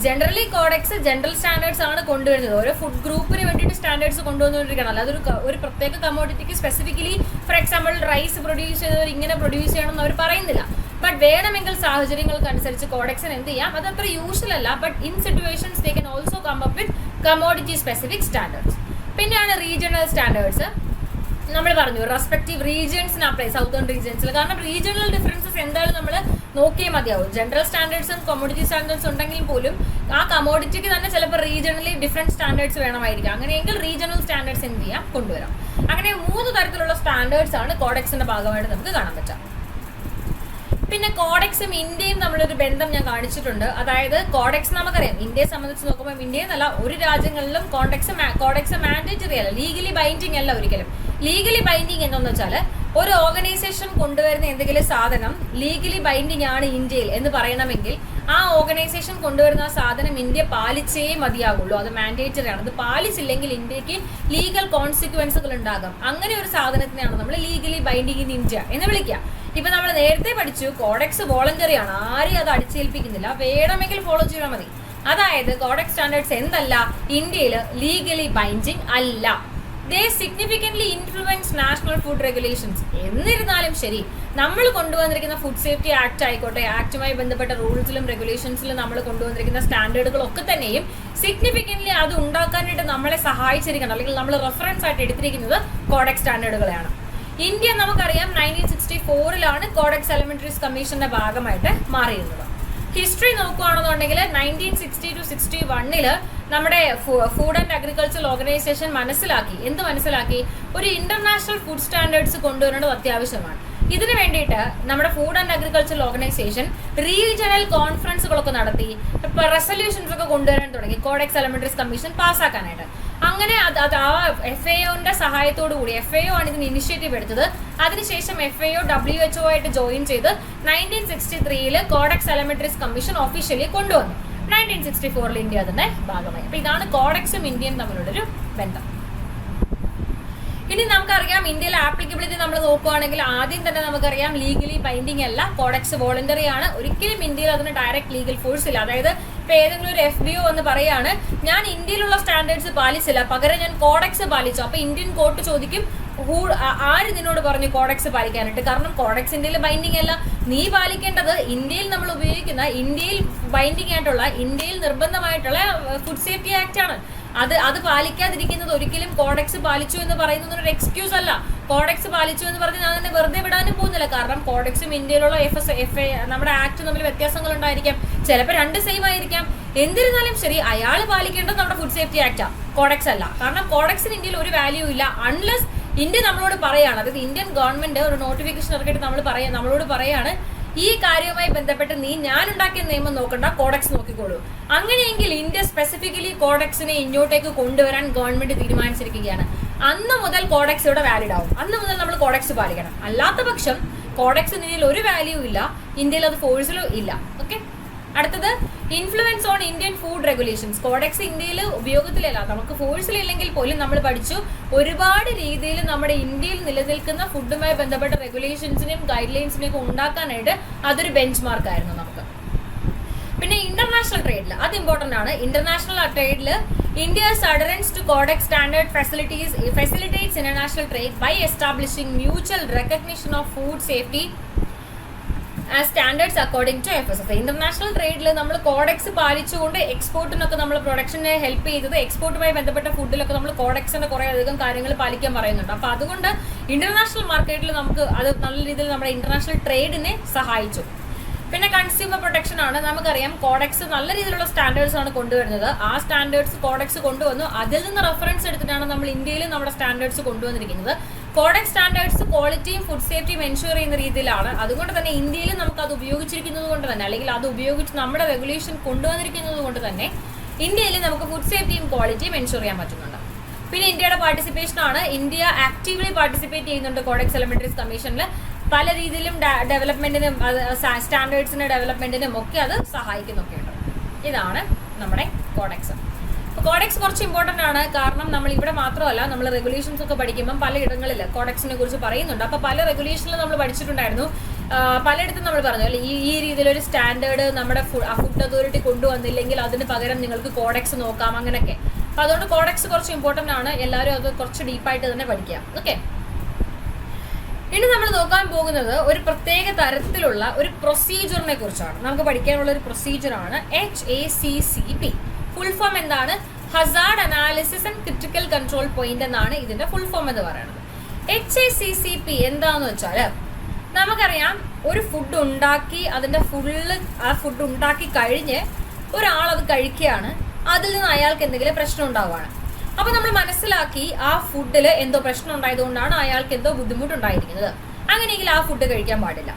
Generally codex general standards ആണ് കൊണ്ടുവരുന്നത്. ഓരോ ഫുഡ് ഗ്രൂപ്പിന് വേണ്ടിയിട്ട് സ്റ്റാൻഡേർഡ്സ് കൊണ്ടുവന്നുകൊണ്ടിരിക്കണം. അല്ലാതെ ഒരു പ്രത്യേക കമോഡിറ്റിക്ക് specifically for example rice produce ചെയ്തവർ ഇങ്ങനെ പ്രൊഡ്യൂസ് ചെയ്യണം എന്ന് അവർ പറയുന്നില്ല. ബട്ട് വേണമെങ്കിൽ സാഹചര്യങ്ങൾക്കനുസരിച്ച് കോഡെക്സിന് എന്ത് ചെയ്യാം, അത് അത്ര യൂഷ്വൽ അല്ല. But in situations they can also come up with commodity specific standards. പിന്നെയാണ് റീജിയണൽ സ്റ്റാൻഡേർഡ്സ്. നമ്മൾ പറഞ്ഞു റെസ്പെക്റ്റീവ് റീജിയൻസിന് അപ്ലൈ, സൗത്തേൺ റീജിയൻസിൽ. കാരണം റീജിയണൽ ഡിഫറൻസസ് എന്തായാലും നമ്മൾ നോക്കിയേ മതിയാവും. ജനറൽ സ്റ്റാൻഡേർഡ്സും കമോഡിറ്റി സ്റ്റാൻഡേർഡ്സ് ഉണ്ടെങ്കിൽ പോലും ആ കമോഡിറ്റിക്ക് തന്നെ ചിലപ്പോൾ റീജിയണലി ഡിഫറെൻറ്റ് സ്റ്റാൻഡേർഡ്സ് വേണമായിരിക്കും. അങ്ങനെയെങ്കിൽ റീജിയണൽ സ്റ്റാൻഡേർഡ്സ് എന്ത് ചെയ്യാം, കൊണ്ടുവരാം. അങ്ങനെ 3 തരത്തിലുള്ള സ്റ്റാൻഡേർഡ്സ് ആണ് കോഡെക്സിന്റെ ഭാഗമായിട്ട് നമുക്ക് കാണാൻ പറ്റുക. പിന്നെ കോഡെക്സും ഇന്ത്യയും നമ്മളൊരു ബന്ധം ഞാൻ കാണിച്ചിട്ടുണ്ട്. അതായത് കോഡെക്സ് നമുക്കറിയാം, ഇന്ത്യയെ സംബന്ധിച്ച് നോക്കുമ്പോൾ ഇന്ത്യയിൽ നിന്നല്ല ഒരു രാജ്യങ്ങളിലും കോഡെക്സ് മാൻഡേറ്ററി അല്ല, ലീഗലി ബൈൻഡിങ് അല്ല ഒരിക്കലും. ലീഗലി ബൈൻഡിങ് എന്താണെന്ന് വെച്ചാൽ ഒരു ഓർഗനൈസേഷൻ കൊണ്ടുവരുന്ന എന്തെങ്കിലും സാധനം ലീഗലി ബൈൻഡിങ് ആണ് ഇന്ത്യയിൽ എന്ന് പറയണമെങ്കിൽ ആ ഓർഗനൈസേഷൻ കൊണ്ടുവരുന്ന ആ സാധനം ഇന്ത്യ പാലിച്ചേ മതിയാകുള്ളൂ. അത് മാൻഡേറ്ററി ആണ്. അത് പാലിച്ചില്ലെങ്കിൽ ഇന്ത്യക്ക് ലീഗൽ കോൺസിക്വൻസുകൾ ഉണ്ടാകാം. അങ്ങനെ ഒരു സാധനത്തിനെയാണ് നമ്മൾ ലീഗലി ബൈൻഡിങ് ഇൻ ഇന്ത്യ എന്ന് വിളിക്കുക. ഇപ്പൊ നമ്മൾ നേരത്തെ പഠിച്ചു കോഡെക്സ് വോളണ്ടറി ആണ്, ആരെയും അത് അടിച്ചേൽപ്പിക്കുന്നില്ല, വേണമെങ്കിൽ ഫോളോ ചെയ്താൽ മതി. അതായത് കോഡെക്സ് സ്റ്റാൻഡേർഡ്സ് എന്തല്ല, ഇന്ത്യയിൽ ലീഗലി ബൈൻഡിങ് അല്ല. They significantly influence national food regulations. എന്നിരുന്നാലും ശരി, നമ്മൾ കൊണ്ടുവന്നിരിക്കുന്ന ഫുഡ് സേഫ്റ്റി ആക്ട് ആയിക്കോട്ടെ, ആക്ടുമായി ബന്ധപ്പെട്ട റൂൾസിലും റെഗുലേഷൻസിലും നമ്മൾ കൊണ്ടുവന്നിരിക്കുന്ന സ്റ്റാൻഡേർഡുകളൊക്കെ തന്നെയും സിഗ്നിഫിക്കൻ്റ്ലി അത് ഉണ്ടാക്കാനായിട്ട് നമ്മളെ സഹായിച്ചിരിക്കണം, അല്ലെങ്കിൽ നമ്മൾ റെഫറൻസ് ആയിട്ട് എടുത്തിരിക്കുന്നത് കോഡെക്സ് സ്റ്റാൻഡേർഡുകളെയാണ്. ഇന്ത്യ നമുക്കറിയാം 1964 കോഡെക്സ് എലിമെന്ററീസ് കമ്മീഷന്റെ ഭാഗമായിട്ട് മാറിയിരുന്നത്. ഹിസ്റ്ററി നോക്കുകയാണെന്നുണ്ടെങ്കിൽ 1960 to 61 നമ്മുടെ ഫുഡ് ആൻഡ് അഗ്രികൾച്ചർ ഓർഗനൈസേഷൻ മനസ്സിലാക്കി ഒരു ഇന്റർനാഷണൽ ഫുഡ് സ്റ്റാൻഡേർഡ്സ് കൊണ്ടുവരേണ്ടത് അത്യാവശ്യമാണ്. ഇതിനു വേണ്ടിയിട്ട് നമ്മുടെ food and agriculture organisation regional കോൺഫറൻസുകളൊക്കെ നടത്തി റെസൊല്യൂഷൻസ് ഒക്കെ കൊണ്ടുവരാൻ തുടങ്ങി കോഡെക്സ് എലിമെന്ററീസ് കമ്മീഷൻ പാസ്സാക്കാനായിട്ട്. അങ്ങനെ അത് ആ FAOന്റെ സഹായത്തോടു കൂടി, FAO ആണ് ഇതിന് ഇനിഷ്യേറ്റീവ് എടുത്തത്. അതിനുശേഷം FAO WHO ആയിട്ട് ജോയിൻ ചെയ്ത് 1963 കോഡെക്സ് എലിമെന്ററീസ് കമ്മീഷൻ ഒഫീഷ്യലി കൊണ്ടുവന്നു. 1964 ഇന്ത്യ അതിന്റെ ഭാഗമായി. അപ്പൊ ഇതാണ് കോഡെക്സും ഇന്ത്യയും തമ്മിലുള്ളൊരു ബന്ധം. ഇനി നമുക്കറിയാം ഇന്ത്യയിലെ ആപ്ലിക്കബിലിറ്റി നമ്മൾ നോക്കുകയാണെങ്കിൽ ആദ്യം തന്നെ നമുക്കറിയാം ലീഗലി ബൈൻഡിങ് അല്ല, കോഡെക്സ് വോളണ്ടറി ആണ്. ഒരിക്കലും ഇന്ത്യയിൽ അതിന് ഡയറക്റ്റ് ലീഗൽ ഫോഴ്സ് ഇല്ല. അതായത് ഇപ്പൊ ഏതെങ്കിലും ഒരു FBO എന്ന് പറയാണ് ഞാൻ ഇന്ത്യയിലുള്ള സ്റ്റാൻഡേർഡ്സ് പാലിച്ചില്ല, പകരം ഞാൻ കോഡെക്സ് പാലിച്ചു. അപ്പൊ ഇന്ത്യൻ കോർട്ട് ചോദിക്കും ആര് നിന്നോട് പറഞ്ഞു കോഡെക്സ് പാലിക്കാനായിട്ട്? കാരണം കോഡെക്സ് ഇന്ത്യയിൽ ബൈൻഡിങ് അല്ല, നീ പാലിക്കേണ്ടത് ഇന്ത്യയിൽ നമ്മൾ ഉപയോഗിക്കുന്ന, ഇന്ത്യയിൽ ബൈൻഡിങ് ആയിട്ടുള്ള, ഇന്ത്യയിൽ നിർബന്ധമായിട്ടുള്ള ഫുഡ് സേഫ്റ്റി ആക്ട് ആണ്. അത് പാലിക്കാതിരിക്കുന്നത് ഒരിക്കലും കോഡെക്സ് പാലിച്ചു എന്ന് പറയുന്നത് ഒരു എക്സ്ക്യൂസ് അല്ല. കോഡെക്സ് പാലിച്ചു എന്ന് പറഞ്ഞ് ഞാൻ തന്നെ വെറുതെ വിടാനും പോകുന്നില്ല. കാരണം കോഡെക്സും ഇന്ത്യയിലുള്ള നമ്മുടെ ആക്ട് തമ്മിൽ വ്യത്യാസങ്ങൾ ഉണ്ടായിരിക്കാം, ചിലപ്പോൾ 2 സെയിം ആയിരിക്കാം. എന്നിരുന്നാലും ശരി, അയാൾ പാലിക്കേണ്ടത് നമ്മുടെ ഫുഡ് സേഫ്റ്റി ആക്ടാ, കോഡെക്സ് അല്ല. കാരണം കോഡെക്സിന് ഇന്ത്യയിൽ ഒരു വാല്യൂ ഇല്ല അൺലെസ് ഇന്ത്യ നമ്മളോട് പറയാണ്. അതായത് ഇന്ത്യൻ ഗവൺമെന്റ് ഒരു നോട്ടിഫിക്കേഷൻ ഇറക്കിയിട്ട് നമ്മളോട് പറയാണ് ഈ കാര്യവുമായി ബന്ധപ്പെട്ട് ഞാൻ ഉണ്ടാക്കിയ നിയമം നോക്കണ്ട, കോഡെക്സ് നോക്കിക്കോളൂ. അങ്ങനെയെങ്കിൽ ഇന്ത്യ സ്പെസിഫിക്കലി കോഡെക്സിനെ ഇങ്ങോട്ടേക്ക് കൊണ്ടുവരാൻ ഗവൺമെന്റ് തീരുമാനിച്ചിരിക്കുകയാണ്. അന്ന് മുതൽ കോഡെക്സ് ഇവിടെ വാലിഡ് ആവും. അന്ന് മുതൽ നമ്മൾ കോഡെക്സ് പാലിക്കണം. അല്ലാത്ത പക്ഷം കോഡെക്സ് ഇന്ത്യയിൽ ഒരു വാല്യൂ ഇല്ല, ഇന്ത്യയിൽ അത് ഫോഴ്സിലും ഇല്ല. ഓക്കെ, അടുത്തത് influence on Indian food regulations. Codex ഇന്ത്യയിൽ ഉപയോഗത്തിലല്ല, നമുക്ക് ഫോഴ്സിലില്ലെങ്കിൽ പോലും നമ്മൾ പഠിച്ചു ഒരുപാട് രീതിയിൽ നമ്മുടെ ഇന്ത്യയിൽ നിലനിൽക്കുന്ന ഫുഡുമായി ബന്ധപ്പെട്ട റെഗുലേഷൻസിനെയും ഗൈഡ് ലൈൻസിനെയും ഉണ്ടാക്കാനായിട്ട് അതൊരു ബെഞ്ച് മാർക്ക് ആയിരുന്നു നമുക്ക്. പിന്നെ ഇന്റർനാഷണൽ ട്രേഡിൽ അത് ഇമ്പോർട്ടന്റ് ആണ്. ഇന്റർനാഷണൽ ട്രേഡിൽ India's adherence to codex standard facilitates international trade by establishing mutual recognition of food safety standards according to FSSAI. International ട്രേഡിൽ നമ്മൾ കോഡെക്സ് പാലിച്ചുകൊണ്ട് എക്സ്പോർട്ടിനൊക്കെ നമ്മൾ പ്രൊഡക്ഷനെ ഹെൽപ്പ് ചെയ്തത്, എക്സ്പോർട്ടുമായി ബന്ധപ്പെട്ട ഫുഡിലൊക്കെ നമ്മൾ കോഡെക്സിന്റെ കുറേ അധികം കാര്യങ്ങൾ പാലിക്കാൻ പറയുന്നുണ്ട്. അപ്പോൾ അതുകൊണ്ട് ഇന്റർനാഷണൽ മാർക്കറ്റിൽ നമുക്ക് അത് നല്ല രീതിയിൽ നമ്മുടെ ഇന്റർനാഷണൽ ട്രേഡിനെ സഹായിച്ചു. പിന്നെ കൺസ്യൂമർ പ്രൊട്ടക്ഷൻ ആണ്. നമുക്കറിയാം കോഡെക്സ് നല്ല രീതിയിലുള്ള സ്റ്റാൻഡേർഡ്സ് ആണ് കൊണ്ടുവരുന്നത്. ആ സ്റ്റാൻഡേർഡ്സ് കോഡെക്സ് കൊണ്ടുവന്നു, അതിൽ നിന്ന് റെഫറൻസ് എടുത്തിട്ടാണ് നമ്മൾ ഇന്ത്യയിൽ നമ്മുടെ സ്റ്റാൻഡേർഡ്സ് കൊണ്ടുവന്നിരിക്കുന്നത്. കോഡെക്സ് സ്റ്റാൻഡേർഡ്സ് ക്വാളിറ്റിയും ഫുഡ് സേഫ്റ്റിയും എൻഷുർ ചെയ്യുന്ന രീതിയിലാണ്. അതുകൊണ്ട് തന്നെ ഇന്ത്യയിൽ നമുക്ക് അത് ഉപയോഗിച്ചിരിക്കുന്നത് കൊണ്ട് തന്നെ, അല്ലെങ്കിൽ അത് ഉപയോഗിച്ച് നമ്മുടെ റെഗുലേഷൻ കൊണ്ടുവന്നിരിക്കുന്നത് കൊണ്ട് തന്നെ ഇന്ത്യയിൽ നമുക്ക് ഫുഡ് സേഫ്റ്റിയും ക്വാളിറ്റിയും എൻഷുർ ചെയ്യാൻ പറ്റുന്നുണ്ട്. പിന്നെ ഇന്ത്യയുടെ പാർട്ടിസിപ്പേഷൻ ആണ്. ഇന്ത്യ ആക്റ്റീവ്ലി പാർട്ടിസിപ്പേറ്റ് ചെയ്യുന്നുണ്ട് കോഡെക്സ് എലിമെന്ററീസ് കമ്മീഷനിൽ. പല രീതിയിലും ഡെവലപ്മെന്റിനും സ്റ്റാൻഡേർഡ്സിന്റെ ഡെവലപ്മെന്റിനും ഒക്കെ അത് സഹായിക്കുന്നൊക്കെയുണ്ട്. ഇതാണ് നമ്മുടെ കോഡെക്സ്. കോഡെക്സ് കുറച്ച് ഇമ്പോർട്ടൻ്റ് ആണ്. കാരണം നമ്മൾ ഇവിടെ മാത്രമല്ല, നമ്മൾ റെഗുലേഷൻസ് ഒക്കെ പഠിക്കുമ്പോൾ പലയിടങ്ങളിൽ കോഡെക്സിനെ കുറിച്ച് പറയുന്നുണ്ട്. അപ്പോൾ പല റെഗുലേഷനിലും നമ്മൾ പഠിച്ചിട്ടുണ്ടായിരുന്നു. പലയിടത്തും നമ്മൾ പറഞ്ഞു അല്ലെ, ഈ രീതിയിലൊരു സ്റ്റാൻഡേർഡ് നമ്മുടെ ഫുഡ് അതോറിറ്റി കൊണ്ടുവന്നില്ലെങ്കിൽ അതിന് പകരം നിങ്ങൾക്ക് കോഡെക്സ് നോക്കാം, അങ്ങനെയൊക്കെ. അപ്പോൾ അതുകൊണ്ട് കോഡെക്സ് കുറച്ച് ഇമ്പോർട്ടൻ്റ് ആണ്. എല്ലാവരും അത് കുറച്ച് ഡീപ്പായിട്ട് തന്നെ പഠിക്കുക. ഓക്കെ, ഇനി നമ്മൾ നോക്കാൻ പോകുന്നത് ഒരു പ്രത്യേക തരത്തിലുള്ള ഒരു പ്രൊസീജിയറിനെ കുറിച്ചാണ്. നമുക്ക് പഠിക്കാനുള്ള ഒരു പ്രൊസീജിയറാണ് HACCP. ഫുൾ ഫോം എന്താണ്? Hazard analysis and critical control point എന്നാണ് ഇതിന്റെ ഫുൾ ഫോം എന്ന് പറയുന്നത്. HACCP എന്താന്ന് വെച്ചാൽ, നമുക്കറിയാം ഒരു ഫുഡ് ഉണ്ടാക്കി അതിന്റെ ആ ഫുഡ് ഉണ്ടാക്കി കഴിഞ്ഞ് ഒരാൾ അത് കഴിക്കുകയാണ്, അതിൽ നിന്ന് അയാൾക്ക് എന്തെങ്കിലും പ്രശ്നം ഉണ്ടാവുകയാണ്. അപ്പൊ നമ്മൾ മനസ്സിലാക്കി ആ ഫുഡിൽ എന്തോ പ്രശ്നം ഉണ്ടായതുകൊണ്ടാണ് അയാൾക്ക് എന്തോ ബുദ്ധിമുട്ടുണ്ടായിരിക്കുന്നത്. അങ്ങനെയെങ്കിൽ ആ ഫുഡ് കഴിക്കാൻ പാടില്ല.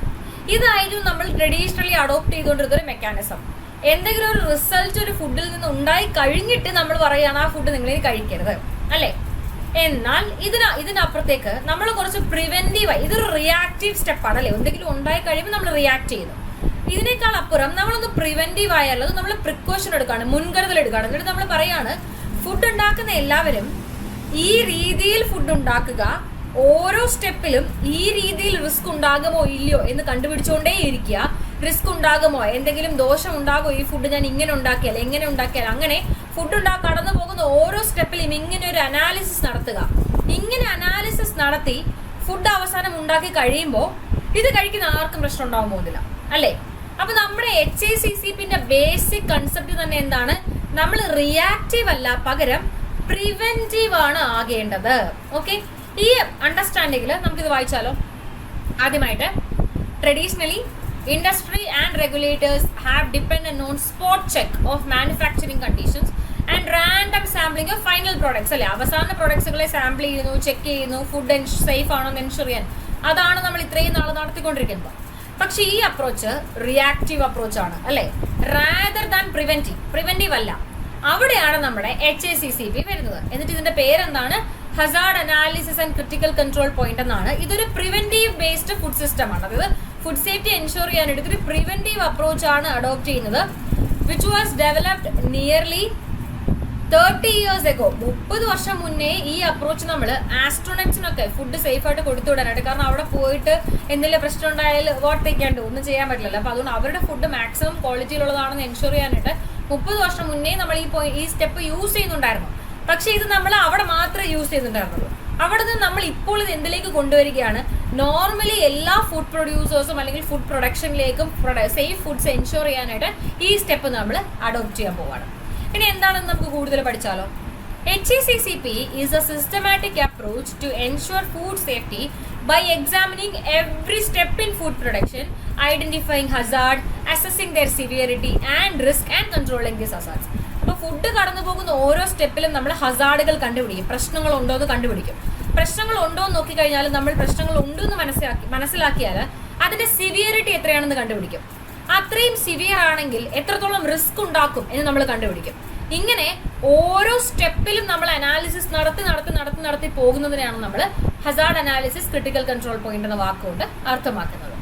ഇതായിരുന്നു നമ്മൾ ട്രഡീഷണലി അഡോപ്റ്റ് ചെയ്തുകൊണ്ടിരുന്ന ഒരു മെക്കാനിസം. എന്തെങ്കിലും ഒരു റിസൾട്ട് ഒരു ഫുഡിൽ നിന്ന് ഉണ്ടായി കഴിഞ്ഞിട്ട് നമ്മൾ പറയുകയാണ് ആ ഫുഡ് നിങ്ങൾ കഴിക്കരുത്, അല്ലേ? എന്നാൽ ഇതിനപ്പുറത്തേക്ക് നമ്മൾ കുറച്ച് പ്രിവെന്റീവായി, ഇതൊരു റിയാക്റ്റീവ് സ്റ്റെപ്പാണ്, അല്ലേ? എന്തെങ്കിലും ഉണ്ടായി കഴിയുമ്പോൾ നമ്മൾ റിയാക്ട് ചെയ്യുന്നു. ഇതിനേക്കാൾ അപ്പുറം നമ്മളൊന്ന് പ്രിവെന്റീവ് ആയാലും നമ്മൾ പ്രിക്കോഷൻ എടുക്കുകയാണ്, മുൻകരുതൽ എടുക്കുകയാണ്. എന്നിട്ട് നമ്മൾ പറയാണ് ഫുഡ് ഉണ്ടാക്കുന്ന എല്ലാവരും ഈ രീതിയിൽ ഫുഡ് ഉണ്ടാക്കുക, ഓരോ സ്റ്റെപ്പിലും ഈ രീതിയിൽ റിസ്ക് ഉണ്ടാകുമോ ഇല്ലയോ എന്ന് കണ്ടുപിടിച്ചുകൊണ്ടേ ഇരിക്കുക. റിസ്ക് ഉണ്ടാകുമോ, എന്തെങ്കിലും ദോഷം ഉണ്ടാകുമോ, ഈ ഫുഡ് ഞാൻ ഇങ്ങനെ ഉണ്ടാക്കിയാൽ എങ്ങനെ ഉണ്ടാക്കിയാൽ, അങ്ങനെ ഫുഡ് കടന്നു പോകുന്ന ഓരോ സ്റ്റെപ്പിലും ഇങ്ങനെ ഒരു അനാലിസിസ് നടത്തുക. ഇങ്ങനെ അനാലിസിസ് നടത്തി ഫുഡ് അവസാനം ഉണ്ടാക്കി കഴിയുമ്പോൾ ഇത് കഴിക്കുന്ന ആർക്കും പ്രശ്നം ഉണ്ടാകാൻ പോകുന്നില്ല, അല്ലേ? അപ്പൊ നമ്മുടെ HACCPന്റെ ബേസിക് കൺസെപ്റ്റ് തന്നെ എന്താണ്? നമ്മൾ റിയാക്റ്റീവ് അല്ല, പകരം പ്രിവെന്റീവ് ആണ് ആകേണ്ടത്. ഓക്കെ, ഈ അണ്ടർസ്റ്റാൻഡിങ്ങിൽ നമുക്കിത് വായിച്ചാലോ. ആദ്യമായിട്ട്, traditionally industry and regulators have depended on spot check of manufacturing conditions and random sampling of final products. അല്ലേ, അവസാന പ്രൊഡക്ട്സുകളെ സാമ്പിൾ ചെയ്യുന്നു, ചെക്ക് ചെയ്യുന്നു, ഫുഡ് സേഫ് ആണോ എന്ന് എൻഷുർ ചെയ്യാൻ. അതാണ് നമ്മൾ ഇത്രയും നാൾ നടത്തിക്കൊണ്ടിരിക്കുന്നത്. പക്ഷെ ഈ അപ്രോച്ച് റിയാക്റ്റീവ് അപ്രോച്ച് ആണ്, അല്ലേ? റാദർ ദാൻ പ്രിവെന്റീവ് അല്ല. അവിടെയാണ് നമ്മുടെ HACCP വരുന്നത്. എന്നിട്ട് ഇതിന്റെ പേരെന്താണ്? Hazard analysis and critical control point എന്നാണ്. ഇതൊരു പ്രിവെന്റീവ് ബേസ്ഡ് ഫുഡ് സിസ്റ്റം ആണ്. അതായത് ഫുഡ് സേഫ്റ്റി എൻഷുർ ചെയ്യാനായിട്ട് ഒരു പ്രിവെന്റീവ് അപ്രോച്ച് ആണ് അഡോപ്റ്റ് ചെയ്യുന്നത്. Which was developed nearly 30 years ago. 30 വർഷം മുന്നേ ഈ അപ്രോച്ച് നമ്മൾ ആസ്ട്രോണറ്റ്സിനൊക്കെ ഫുഡ് സേഫ് ആയിട്ട് കൊടുത്തു വിടാനായിട്ട്. കാരണം അവിടെ പോയിട്ട് എന്തെങ്കിലും പ്രശ്നം ഉണ്ടായാൽ വോട്ടേക്കാണ്ട് ഒന്നും ചെയ്യാൻ പറ്റില്ലല്ലോ. അപ്പോൾ അതുകൊണ്ട് അവരുടെ ഫുഡ് മാക്സിമം ക്വാളിറ്റിയിലുള്ളതാണെന്ന് എൻഷുർ ചെയ്യാനായിട്ട് 30 വർഷം മുന്നേ നമ്മൾ ഈ സ്റ്റെപ്പ് യൂസ് ചെയ്യുന്നുണ്ടായിരുന്നു. പക്ഷേ ഇത് നമ്മൾ അവിടെ മാത്രമേ യൂസ് ചെയ്തിട്ടുണ്ടായിരുന്നുള്ളൂ. അവിടെ നിന്ന് നമ്മൾ ഇപ്പോൾ ഇത് എന്തിലേക്ക് കൊണ്ടുവരികയാണ്? നോർമലി എല്ലാ ഫുഡ് പ്രൊഡ്യൂസേഴ്സും അല്ലെങ്കിൽ ഫുഡ് പ്രൊഡക്ഷനിലേക്കും സേഫ് ഫുഡ്സ് എൻഷുർ ചെയ്യാനായിട്ട് ഈ സ്റ്റെപ്പ് നമ്മൾ അഡോപ്റ്റ് ചെയ്യാൻ പോവാണ്. ഇനി എന്താണെന്ന് നമുക്ക് കൂടുതൽ പഠിച്ചാലോ. HACCP is a systematic approach to ensure food safety by examining every step in food production, identifying hazard, assessing their severity and risk and controlling these hazards. അപ്പോൾ ഫുഡ് കടന്നു പോകുന്ന ഓരോ സ്റ്റെപ്പിലും നമ്മൾ ഹസാർഡുകൾ കണ്ടുപിടിക്കും, പ്രശ്നങ്ങൾ ഉണ്ടോ എന്ന് കണ്ടുപിടിക്കും. പ്രശ്നങ്ങൾ ഉണ്ടോ എന്ന് നോക്കിക്കഴിഞ്ഞാൽ നമ്മൾ പ്രശ്നങ്ങൾ ഉണ്ടെന്ന് മനസ്സിലാക്കിയാൽ അതിന്റെ സിവിയറിറ്റി എത്രയാണെന്ന് കണ്ടുപിടിക്കും. അത്രയും സിവിയർ ആണെങ്കിൽ എത്രത്തോളം റിസ്ക് ഉണ്ടാക്കും എന്ന് നമ്മൾ കണ്ടുപിടിക്കും. ഇങ്ങനെ ഓരോ സ്റ്റെപ്പിലും നമ്മൾ അനാലിസിസ് നടത്തി പോകുന്നതിനെയാണ് നമ്മൾ Hazard analysis critical control point എന്ന വാക്കുകൊണ്ട് അർത്ഥമാക്കുന്നത്.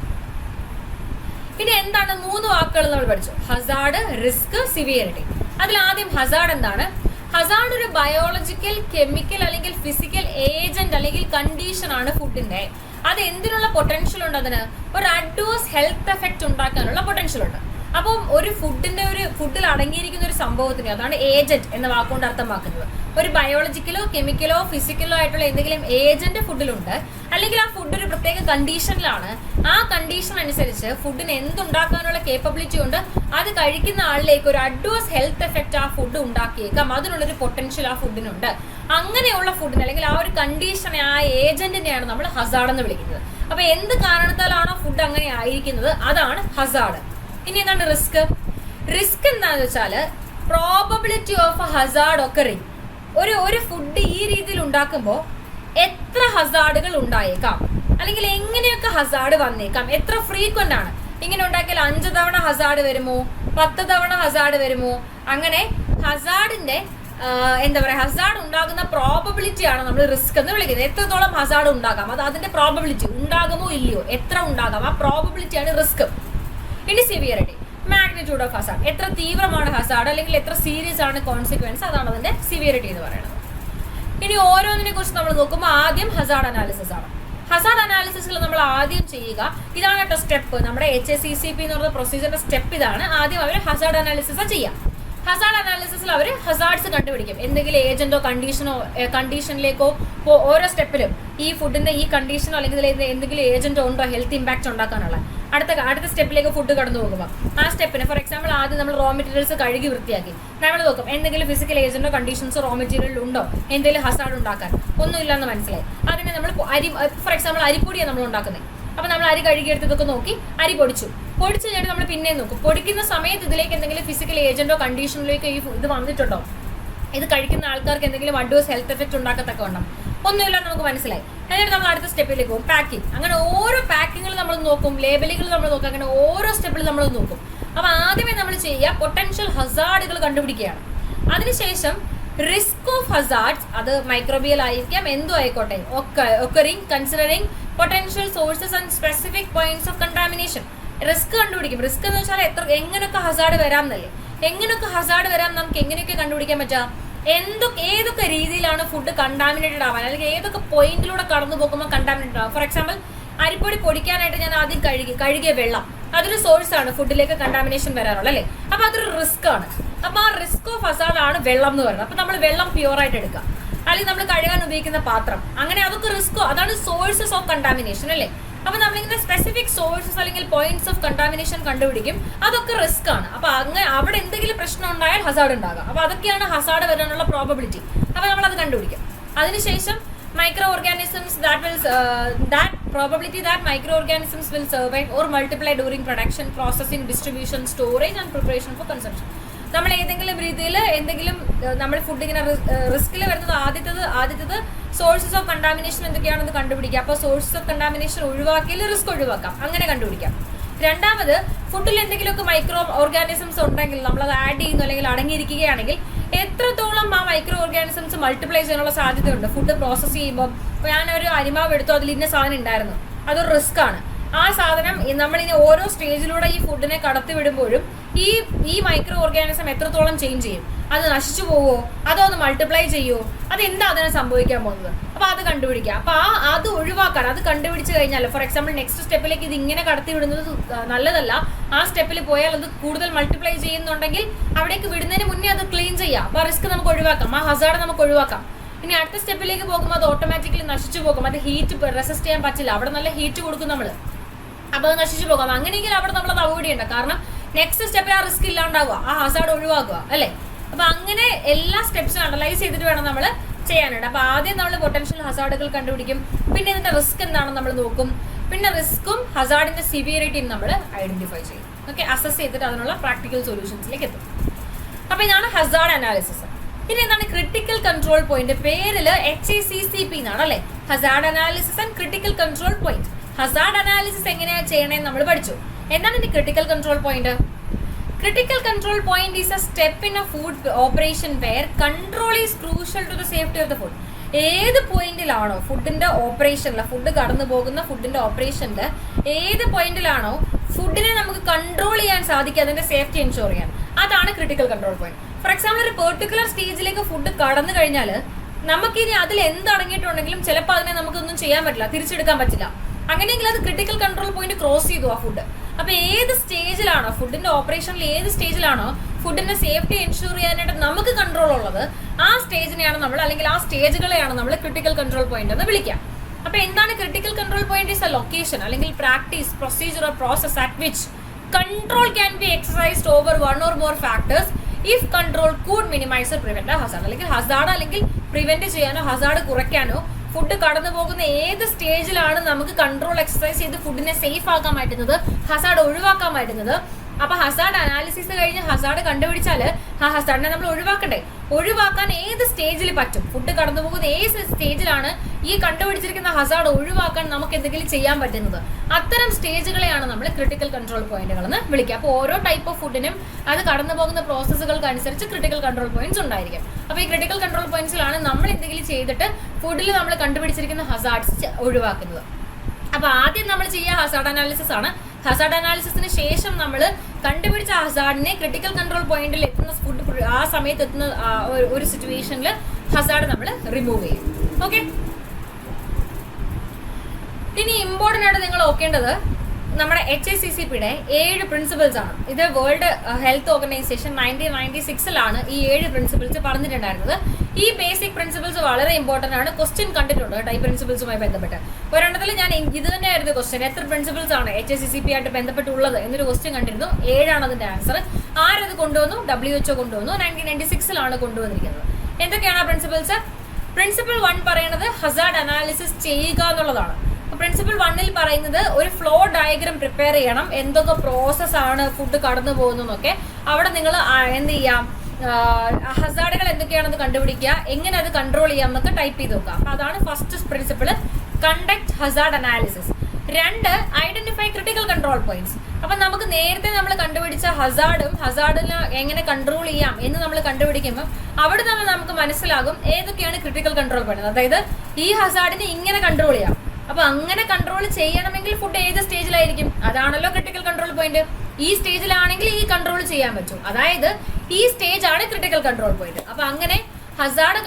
ഇനി എന്താണ് 3 വാക്കുകൾ നമ്മൾ പഠിച്ചു: ഹസാർഡ്, റിസ്ക്, സിവിയറിറ്റി. അതിൽ ആദ്യം ഹസാർഡ് എന്താണ്? ഹസാർഡ് ഒരു ബയോളജിക്കൽ, കെമിക്കൽ അല്ലെങ്കിൽ ഫിസിക്കൽ ഏജന്റ് അല്ലെങ്കിൽ കണ്ടീഷൻ ആണ് ഫുഡിന്റെ. അത് എന്തിനുള്ള പൊട്ടൻഷ്യൽ ഉണ്ട്? അതിന് ഒരു അഡ്വേഴ്സ് ഹെൽത്ത് എഫക്റ്റ് ഉണ്ടാക്കാനുള്ള പൊട്ടൻഷ്യൽ ഉണ്ട്. അപ്പം ഒരു ഫുഡിൽ അടങ്ങിയിരിക്കുന്ന ഒരു സംഭവത്തിന് അതാണ് ഏജന്റ് എന്ന വാക്കുകൊണ്ട് അർത്ഥമാക്കുന്നത്. ഒരു ബയോളജിക്കലോ കെമിക്കലോ ഫിസിക്കലോ ആയിട്ടുള്ള എന്തെങ്കിലും ഏജന്റ് ഫുഡിലുണ്ട്, അല്ലെങ്കിൽ ആ ഫുഡ് ഒരു പ്രത്യേക കണ്ടീഷനിലാണ്. ആ കണ്ടീഷൻ അനുസരിച്ച് ഫുഡിന് എന്തുണ്ടാക്കാനുള്ള കേപ്പബിലിറ്റി ഉണ്ട്. അത് കഴിക്കുന്ന ആളിലേക്ക് ഒരു അഡ്വേഴ്സ് ഹെൽത്ത് എഫക്റ്റ് ആ ഫുഡ് ഉണ്ടാക്കിയേക്കാം. അതിനുള്ളൊരു പൊട്ടൻഷ്യൽ ആ ഫുഡിനുണ്ട്. അങ്ങനെയുള്ള ഫുഡിന് അല്ലെങ്കിൽ ആ ഒരു കണ്ടീഷനെ, ആ ഏജന്റിനെയാണ് നമ്മൾ ഹസാർഡ് എന്ന് വിളിക്കുന്നത്. അപ്പൊ എന്ത് കാരണത്താലാണോ ഫുഡ് അങ്ങനെ ആയിരിക്കുന്നത് അതാണ് ഹസാർഡ്. ഇനി എന്താണ് റിസ്ക്? റിസ്ക് എന്താണെന്ന് വെച്ചാല് probability of A Hazard occurring. ഒരു ഫുഡ് ഈ രീതിയിൽ ഉണ്ടാക്കുമ്പോൾ എത്ര ഹസാർഡുകൾ ഉണ്ടായേക്കാം, അല്ലെങ്കിൽ എങ്ങനെയൊക്കെ ഹസാർഡ് വന്നേക്കാം, എത്ര ഫ്രീക്വന്റ് ആണ്. ഇങ്ങനെ ഉണ്ടാക്കിയാൽ 5 തവണ ഹസാർഡ് വരുമോ, 10 തവണ ഹസാർഡ് വരുമോ? അങ്ങനെ ഹസാർഡിന്റെ എന്താ പറയുക, ഹസാർഡ് ഉണ്ടാകുന്ന പ്രോബബിലിറ്റിയാണ് നമ്മൾ റിസ്ക് എന്ന് വിളിക്കുന്നത്. എത്രത്തോളം ഹസാർഡ് ഉണ്ടാകാം, അത് അതിന്റെ പ്രോബബിലിറ്റി, ഉണ്ടാകുമോ ഇല്ലയോ, എത്ര ഉണ്ടാകാം, ആ പ്രോബബിലിറ്റിയാണ് റിസ്ക്. ഇനി സിവിയറിറ്റി, മാഗ്നിറ്റ്യൂഡ് ഓഫ് ഹസാർഡ്, എത്ര തീവ്രമാണ് ഹസാർഡ് അല്ലെങ്കിൽ എത്ര സീരിയസ് ആണ് കോൺസിക്വൻസ്, അതാണ് അതിന്റെ സിവിയറിറ്റി എന്ന് പറയുന്നത്. ഇനി ഓരോന്നിനെ കുറിച്ച് നമ്മൾ നോക്കുമ്പോൾ ആദ്യം ഹസാർഡ് അനാലിസിസ് ആണ്. ഹസാർഡ് അനാലിസിസിൽ നമ്മൾ ആദ്യം ചെയ്യുക, ഇതാണ് കേട്ടോ സ്റ്റെപ്പ്, നമ്മുടെ HACCP എന്ന് പറയുന്ന പ്രൊസീജിയറിന്റെ സ്റ്റെപ്പ് ഇതാണ്. ആദ്യം അവർ ഹസാർഡ് അനാലിസിസ് ചെയ്യാം. ഹസാർഡ് അനാലിസിസിൽ അവർ ഹസാർഡ്സ് കണ്ടുപിടിക്കും. എന്തെങ്കിലും ഏജന്റോ കണ്ടീഷനിലേക്കോ ഓരോ സ്റ്റെപ്പിലും ഈ ഫുഡിന്റെ ഈ കണ്ടീഷനോ അല്ലെങ്കിൽ എന്തെങ്കിലും ഏജന്റോ ഉണ്ടോ ഹെൽത്ത് ഇമ്പാക്ട് ഉണ്ടാക്കാനുള്ള. അടുത്ത സ്റ്റെപ്പിലേക്ക് ഫുഡ് കടന്നു പോകുമ്പോൾ ആ സ്റ്റെപ്പിന് ഫോർ എക്സാമ്പിൾ ആദ്യം നമ്മൾ റോ മെറ്റീരിയൽസ് കഴുകി വൃത്തിയാക്കി നമ്മൾ നോക്കും എന്തെങ്കിലും ഫിസിക്കൽ ഏജന്റോ കണ്ടീഷൻസോ റോ മെറ്റീരിയൽ ഉണ്ടോ, എന്തെങ്കിലും ഹസാർഡ് ഉണ്ടാക്കാൻ. ഒന്നുമില്ലെന്ന് മനസ്സിലായി. അതിനെ നമ്മൾ ഫോർ എക്സാമ്പിൾ അരിപ്പൊടിയാണ് നമ്മൾ ഉണ്ടാക്കുന്നത്. അപ്പൊ നമ്മൾ അരി കഴുകിയെടുത്തതൊക്കെ നോക്കി അരി പൊടിച്ചു കഴിഞ്ഞിട്ട് നമ്മൾ പിന്നെ നോക്കും പൊടിക്കുന്ന സമയത്ത് ഇതിലേക്ക് എന്തെങ്കിലും ഫിസിക്കൽ ഏജന്റോ കണ്ടീഷനിലേക്കോ ഇത് വന്നിട്ടുണ്ടോ, ഇത് കഴിക്കുന്ന ആൾക്കാർക്ക് എന്തെങ്കിലും അഡ്വേഴ്സ് ഹെൽത്ത് എഫക്ട് ഉണ്ടാക്കത്തൊക്കെ ഉണ്ടോ, ഒന്നുമില്ല നമുക്ക് മനസ്സിലായി. എന്നിട്ട് നമ്മൾ അടുത്ത സ്റ്റെപ്പിലേക്ക് പോകും, പാക്കിംഗ്. അങ്ങനെ ഓരോ പാക്കിങ്ങിൽ നമ്മൾ നോക്കും, ലേബലുകൾ നമ്മൾ നോക്കും, അങ്ങനെ ഓരോ സ്റ്റെപ്പിൽ നമ്മൾ നോക്കും. അപ്പൊ ആദ്യമേ നമ്മൾ ചെയ്യുക പൊട്ടൻഷ്യൽ ഹസാർഡുകൾ കണ്ടുപിടിക്കുകയാണ്. അതിനുശേഷം റിസ്ക് ഓഫ് ഹസാർഡ്സ്, അത് മൈക്രോബിയൽ ആയിരിക്കാം, എന്തോ ആയിക്കോട്ടെ, occurring considering potential sources and specific points of contamination. Risk കണ്ടുപിടിക്കും. റിസ്ക് എന്ന് വെച്ചാൽ എങ്ങനെയൊക്കെ ഹസാർഡ് വരാം എന്നല്ലേ. എങ്ങനെയൊക്കെ ഹസാർഡ് വരാം നമുക്ക് എങ്ങനെയൊക്കെ കണ്ടുപിടിക്കാൻ പറ്റാം, ഏതൊക്കെ രീതിയിലാണ് ഫുഡ് കണ്ടാമിനേറ്റഡ് ആവാൻ, അല്ലെങ്കിൽ ഏതൊക്കെ പോയിന്റിലൂടെ കടന്നു പോകുമ്പോൾ കണ്ടാമിനേറ്റഡ് ആവാം. ഫോർ എക്സാമ്പിൾ അരിപ്പൊടി പൊടിക്കാനായിട്ട് ഞാൻ ആദ്യം കഴുകിയ വെള്ളം, അതൊരു സോഴ്സ് ആണ് ഫുഡിലേക്ക് കണ്ടാമിനേഷൻ വരാറുള്ളത് അല്ലേ. അപ്പൊ അതൊരു റിസ്ക് ആണ്. അപ്പൊ ആ റിസ്ക് ഓഫ് ഹസാർഡ് ആണ് വെള്ളം എന്ന് പറയുന്നത്. അപ്പൊ നമ്മൾ വെള്ളം പ്യൂർ ആയിട്ട് എടുക്കുക, അല്ലെങ്കിൽ നമ്മൾ കഴുകാൻ ഉപയോഗിക്കുന്ന പാത്രം, അങ്ങനെ അതൊക്കെ റിസ്കോ, അതാണ് സോഴ്സസ് ഓഫ് കണ്ടാമിനേഷൻ അല്ലേ. അപ്പൊ നമ്മളിങ്ങനെ സ്പെസിഫിക് സോഴ്സസ് അല്ലെങ്കിൽ പോയിന്റ്സ് ഓഫ് കണ്ടാമിനേഷൻ കണ്ടുപിടിക്കും, അതൊക്കെ റിസ്ക് ആണ്. അപ്പൊ അങ്ങനെ അവിടെ എന്തെങ്കിലും പ്രശ്നം ഉണ്ടായാൽ ഹസാർഡ് ഉണ്ടാകാം. അപ്പൊ അതൊക്കെയാണ് ഹസാർഡ് വരാനുള്ള പ്രോബബിലിറ്റി. അപ്പൊ നമ്മൾ അത് കണ്ടുപിടിക്കും. അതിനുശേഷം microorganisms that probability that microorganisms will survive or multiply during production, processing, distribution, storage and preparation for consumption. നമ്മൾ ഏതെങ്കിലും രീതിയിൽ നമ്മൾ ഫുഡ് ഇങ്ങനെ റിസ്കിൽ വരുന്നത് ആദ്യത്തത് സോഴ്സസ് ഓഫ് കണ്ടാമിനേഷൻ എന്തൊക്കെയാണെന്ന് കണ്ടുപിടിക്കുക. അപ്പോൾ സോഴ്സസ് ഓഫ് കണ്ടാമിനേഷൻ ഒഴിവാക്കിയാൽ റിസ്ക് ഒഴിവാക്കാം, അങ്ങനെ കണ്ടുപിടിക്കാം. രണ്ടാമത് ഫുഡിൽ എന്തെങ്കിലുമൊക്കെ മൈക്രോ ഓർഗാനിസംസ് ഉണ്ടെങ്കിൽ നമ്മളത് ആഡ് ചെയ്യുന്നു അല്ലെങ്കിൽ അടങ്ങിയിരിക്കുകയാണെങ്കിൽ എത്രത്തോളം ആ മൈക്രോ ഓർഗാനിസംസ് മൾട്ടിപ്ലൈ ചെയ്യാനുള്ള സാധ്യതയുണ്ട്. ഫുഡ് പ്രോസസ്സ് ചെയ്യുമ്പോൾ ഞാനൊരു അരിമാവ് എടുത്തു, അതിൽ ഇന്ന സാധനം ഉണ്ടായിരുന്നു, അതൊരു റിസ്ക് ആണ്. ആ സാധനം നമ്മളിനി ഓരോ സ്റ്റേജിലൂടെ ഈ ഫുഡിനെ കടത്തി വിടുമ്പോഴും ഈ മൈക്രോ ഓർഗാനിസം എത്രത്തോളം ചേഞ്ച് ചെയ്യും, അത് നശിച്ചു പോവോ അതോ അത് മൾട്ടിപ്ലൈ ചെയ്യുമോ, അതെന്താ അതിനെ സംഭവിക്കാൻ പോകുന്നത്. അപ്പൊ അത് കണ്ടുപിടിക്കുക. അപ്പൊ അത് ഒഴിവാക്കാൻ, അത് കണ്ടുപിടിച്ച് കഴിഞ്ഞാൽ ഫോർ എക്സാമ്പിൾ നെക്സ്റ്റ് സ്റ്റെപ്പിലേക്ക് ഇത് ഇങ്ങനെ കടത്തി വിടുന്നത് നല്ലതല്ല. ആ സ്റ്റെപ്പിൽ പോയാൽ അത് കൂടുതൽ മൾട്ടിപ്ലൈ ചെയ്യുന്നുണ്ടെങ്കിൽ അവിടേക്ക് വിടുന്നതിന് മുന്നേ അത് ക്ലീൻ ചെയ്യാം. അപ്പൊ റിസ്ക് നമുക്ക് ഒഴിവാക്കാം, ആ ഹസാർഡ് നമുക്ക് ഒഴിവാക്കാം. ഇനി അടുത്ത സ്റ്റെപ്പിലേക്ക് പോകുമ്പോൾ അത് ഓട്ടോമാറ്റിക്കലി നശിച്ചു പോകും, അത് ഹീറ്റ് റെസിസ്റ്റ് ചെയ്യാൻ പറ്റില്ല, അവിടെ നല്ല ഹീറ്റ് കൊടുക്കും നമ്മൾ, അപ്പൊ അത് നശിച്ചു പോകാം. അങ്ങനെയെങ്കിൽ അവിടെ നമ്മൾ അത് അവോയ്ഡ് ചെയ്യണ്ട, കാരണം നെക്സ്റ്റ് സ്റ്റെപ്പിൽ ആ റിസ്ക് ഇല്ലാണ്ടാവുക, ആ ഹസാർഡ് ഒഴിവാക്കുക അല്ലേ. അപ്പൊ അങ്ങനെ എല്ലാ സ്റ്റെപ്സും അനലൈസ് ചെയ്തിട്ട് വേണം നമ്മൾ ചെയ്യാനുണ്ട്. അപ്പൊ ആദ്യം നമ്മൾ പൊട്ടൻഷ്യൽ ഹസാർഡുകൾ കണ്ടുപിടിക്കും, പിന്നെ ഇതിന്റെ റിസ്ക് എന്താണെന്ന് നമ്മൾ നോക്കും, പിന്നെ റിസ്ക്കും ഹസാർഡിന്റെ സിവിയറിറ്റിയും നമ്മൾ ഐഡന്റിഫൈ ചെയ്യും. ഓക്കെ, അസസ് ചെയ്തിട്ട് അതിനുള്ള പ്രാക്ടിക്കൽ സൊല്യൂഷൻസിലേക്ക് എത്തും. അപ്പൊ ഇതാണ് ഹസാർഡ് അനാലിസിസ്. ഇനി എന്താണ് ക്രിട്ടിക്കൽ കൺട്രോൾ പോയിന്റ്? പേരിൽ HACCP എന്നാണ് അല്ലെ, Hazard analysis and critical control point. Hazard analysis എങ്ങനെയാ ചെയ്യണേന്ന് നമ്മൾ പഠിച്ചു. എന്താണ് ഇനി critical control point? Critical control point is a step in a food operation where control is crucial to the safety of the food. ഏത് പോയിന്റിലാണോ ഫുഡിന്റെ ഓപ്പറേഷനിൽ, food കടന്നു പോകുന്ന ഫുഡിന്റെ ഓപ്പറേഷനിൽ ഏത് പോയിന്റിലാണോ ഫുഡിനെ നമുക്ക് കൺട്രോൾ ചെയ്യാൻ സാധിക്കുക, അതിന്റെ സേഫ്റ്റി എൻഷുർ ചെയ്യാൻ, അതാണ് critical control point. For example ഒരു പെർട്ടിക്കുലർ സ്റ്റേജിലേക്ക് ഫുഡ് കടന്നു കഴിഞ്ഞാൽ നമുക്കിനി അതിൽ എന്തടങ്ങിയിട്ടുണ്ടെങ്കിലും ചിലപ്പോൾ അതിനെ നമുക്കൊന്നും ചെയ്യാൻ പറ്റില്ല, തിരിച്ചെടുക്കാൻ പറ്റില്ല. അങ്ങനെയെങ്കിൽ അത് ക്രിട്ടിക്കൽ കൺട്രോൾ പോയിന്റ് ക്രോസ് ചെയ്തു ആ ഫുഡ്. അപ്പൊ ഏത് സ്റ്റേജിലാണോ ഫുഡിന്റെ ഓപ്പറേഷനിൽ ഏത് സ്റ്റേജിലാണോ ഫുഡിന്റെ സേഫ്റ്റി എൻഷുർ ചെയ്യാനായിട്ട് നമുക്ക് കൺട്രോൾ ഉള്ളത്, ആ സ്റ്റേജിനെയാണ് നമ്മൾ, അല്ലെങ്കിൽ ആ സ്റ്റേജുകളെയാണ് നമ്മൾ ക്രിട്ടിക്കൽ കൺട്രോൾ പോയിന്റ് എന്ന് വിളിക്കുക. അപ്പൊ എന്താണ് critical control point? Is a location അല്ലെങ്കിൽ practice, procedure or process at which control can be exercised over one or more factors if control could minimize or prevent a hazard. അല്ലെങ്കിൽ hazard അല്ലെങ്കിൽ prevent ചെയ്യാനോ hazard കുറയ്ക്കാനോ food കടന്നു പോകുന്ന ഏത് സ്റ്റേജിലാണ് നമുക്ക് കൺട്രോൾ എക്സസൈസ് ചെയ്ത് ഫുഡിനെ സേഫ് ആക്കാൻ പറ്റുന്നത്, ഹസാർഡ് ഒഴിവാക്കാൻ പറ്റുന്നത്. അപ്പൊ ഹസാർഡ് അനാലിസിസ് കഴിഞ്ഞ് ഹസാർഡ് കണ്ടുപിടിച്ചാൽ ആ ഹസാർഡിനെ നമ്മൾ ഒഴിവാക്കണ്ടേ? ഒഴിവാക്കാൻ ഏത് സ്റ്റേജിൽ പറ്റും, ഫുഡ് കടന്നു പോകുന്ന ഏത് സ്റ്റേജിലാണ് ഈ കണ്ടുപിടിച്ചിരിക്കുന്ന ഹസാർഡ് ഒഴിവാക്കാൻ നമുക്ക് എന്തെങ്കിലും ചെയ്യാൻ പറ്റുന്നത്, അത്തരം സ്റ്റേജുകളെയാണ് നമ്മൾ ക്രിട്ടിക്കൽ കൺട്രോൾ പോയിന്റുകൾ എന്ന് വിളിക്കുക. അപ്പോൾ ഓരോ ടൈപ്പ് ഓഫ് ഫുഡിനും അത് കടന്നു പോകുന്ന പ്രോസസ്സുകൾക്ക് അനുസരിച്ച് ക്രിട്ടിക്കൽ കൺട്രോൾ പോയിന്റ്സ് ഉണ്ടായിരിക്കും. അപ്പോൾ ഈ ക്രിട്ടിക്കൽ കൺട്രോൾ പോയിന്റ്സിലാണ് നമ്മൾ എന്തെങ്കിലും ചെയ്തിട്ട് ഫുഡിൽ നമ്മൾ കണ്ടുപിടിച്ചിരിക്കുന്ന ഹസാർഡ്സ് ഒഴിവാക്കുന്നത്. അപ്പോൾ ആദ്യം നമ്മൾ ചെയ്യുക ഹസാർഡ് അനാലിസിസ് ആണ്. ഹസാർഡ് അനാലിസിസിന് ശേഷം നമ്മൾ കണ്ടുപിടിച്ച ഹസാർഡിനെ ക്രിട്ടിക്കൽ കൺട്രോൾ പോയിന്റിൽ എത്തുന്ന ഫുഡ് ആ സമയത്ത് എത്തുന്ന ഒരു സിറ്റുവേഷനിൽ ഹസാർഡ് നമ്മൾ റിമൂവ് ചെയ്യും. ഓക്കെ, ഇനി ഇമ്പോർട്ടൻ്റ് ആയിട്ട് നിങ്ങൾ നോക്കേണ്ടത് നമ്മുടെ HACCPയുടെ 7 പ്രിൻസിപ്പിൾസ് ആണ്. ഇത് വേൾഡ് ഹെൽത്ത് ഓർഗനൈസേഷൻ 1996 ഈ 7 പ്രിൻസിപ്പിൾസ് പറഞ്ഞിട്ടുണ്ടായിരുന്നത്. ഈ ബേസിക് പ്രിൻസിപ്പിൾസ് വളരെ ഇമ്പോർട്ടൻ്റ് ആണ്. ക്വസ്റ്റ്യൻ കണ്ടിട്ടുണ്ട് കേട്ടോ ഈ പ്രിൻസിപ്പിൾസുമായി ബന്ധപ്പെട്ട്. ഒരെണ്ണത്തിൽ ഞാൻ ഇത് തന്നെയായിരുന്നു ക്വസ്റ്റ്യൻ, എത്ര പ്രിൻസിപ്പിൾസ് ആണ് HACCP ആയിട്ട് ബന്ധപ്പെട്ടുള്ളത് എന്നൊരു ക്വസ്റ്റ്യൻ കണ്ടിരുന്നു. 7 അതിന്റെ ആൻസർ. ആരത് കൊണ്ടുവന്നു? WHO കൊണ്ടുവന്നു. 1996 കൊണ്ടുവന്നിരിക്കുന്നത്. എന്തൊക്കെയാണ് ആ പ്രിൻസിപ്പിൾസ്? പ്രിൻസിപ്പിൾ 1 പറയുന്നത് ഹസാർഡ് അനാലിസിസ് ചെയ്യുക എന്നുള്ളതാണ്. പ്രിൻസിപ്പിൾ 1 പറയുന്നത് ഒരു ഫ്ലോ ഡയഗ്രാം പ്രിപ്പയർ ചെയ്യണം, എന്തൊക്കെ പ്രോസസ് ആണ് ഫുഡ് കടന്നു പോകുന്നതൊക്കെ. അവിടെ നിങ്ങൾ എന്ത് ചെയ്യാം, ഹസാർഡുകൾ എന്തൊക്കെയാണെന്ന് കണ്ടുപിടിക്കുക, എങ്ങനെ അത് കൺട്രോൾ ചെയ്യാം എന്നൊക്കെ ടൈപ്പ് ചെയ്ത് നോക്കുക. അപ്പൊ അതാണ് first principle, conduct Hazard analysis. 2, identify critical control points. അപ്പൊ നമുക്ക് നേരത്തെ നമ്മൾ കണ്ടുപിടിച്ച ഹസാർഡിനെ എങ്ങനെ കൺട്രോൾ ചെയ്യാം എന്ന് നമ്മൾ കണ്ടുപിടിക്കുമ്പോൾ അവിടെ നമ്മൾ നമുക്ക് മനസ്സിലാകും ഏതൊക്കെയാണ് ക്രിട്ടിക്കൽ കൺട്രോൾ പോയിന്റ്. അതായത് ഈ ഹസാർഡിനെ ഇങ്ങനെ കൺട്രോൾ ചെയ്യാം. അപ്പൊ അങ്ങനെ കൺട്രോൾ ചെയ്യണമെങ്കിൽ ഫുഡ് ഏത് സ്റ്റേജിലായിരിക്കും? അതാണല്ലോ ക്രിട്ടിക്കൽ കൺട്രോൾ പോയിന്റ്. ഈ സ്റ്റേജിലാണെങ്കിൽ ഈ കൺട്രോൾ ചെയ്യാൻ പറ്റും. അതായത് ഈ സ്റ്റേജ് ആണ് ക്രിട്ടിക്കൽ കൺട്രോൾ പോയിന്റ്. അപ്പൊ അങ്ങനെ ഹസാർഡ്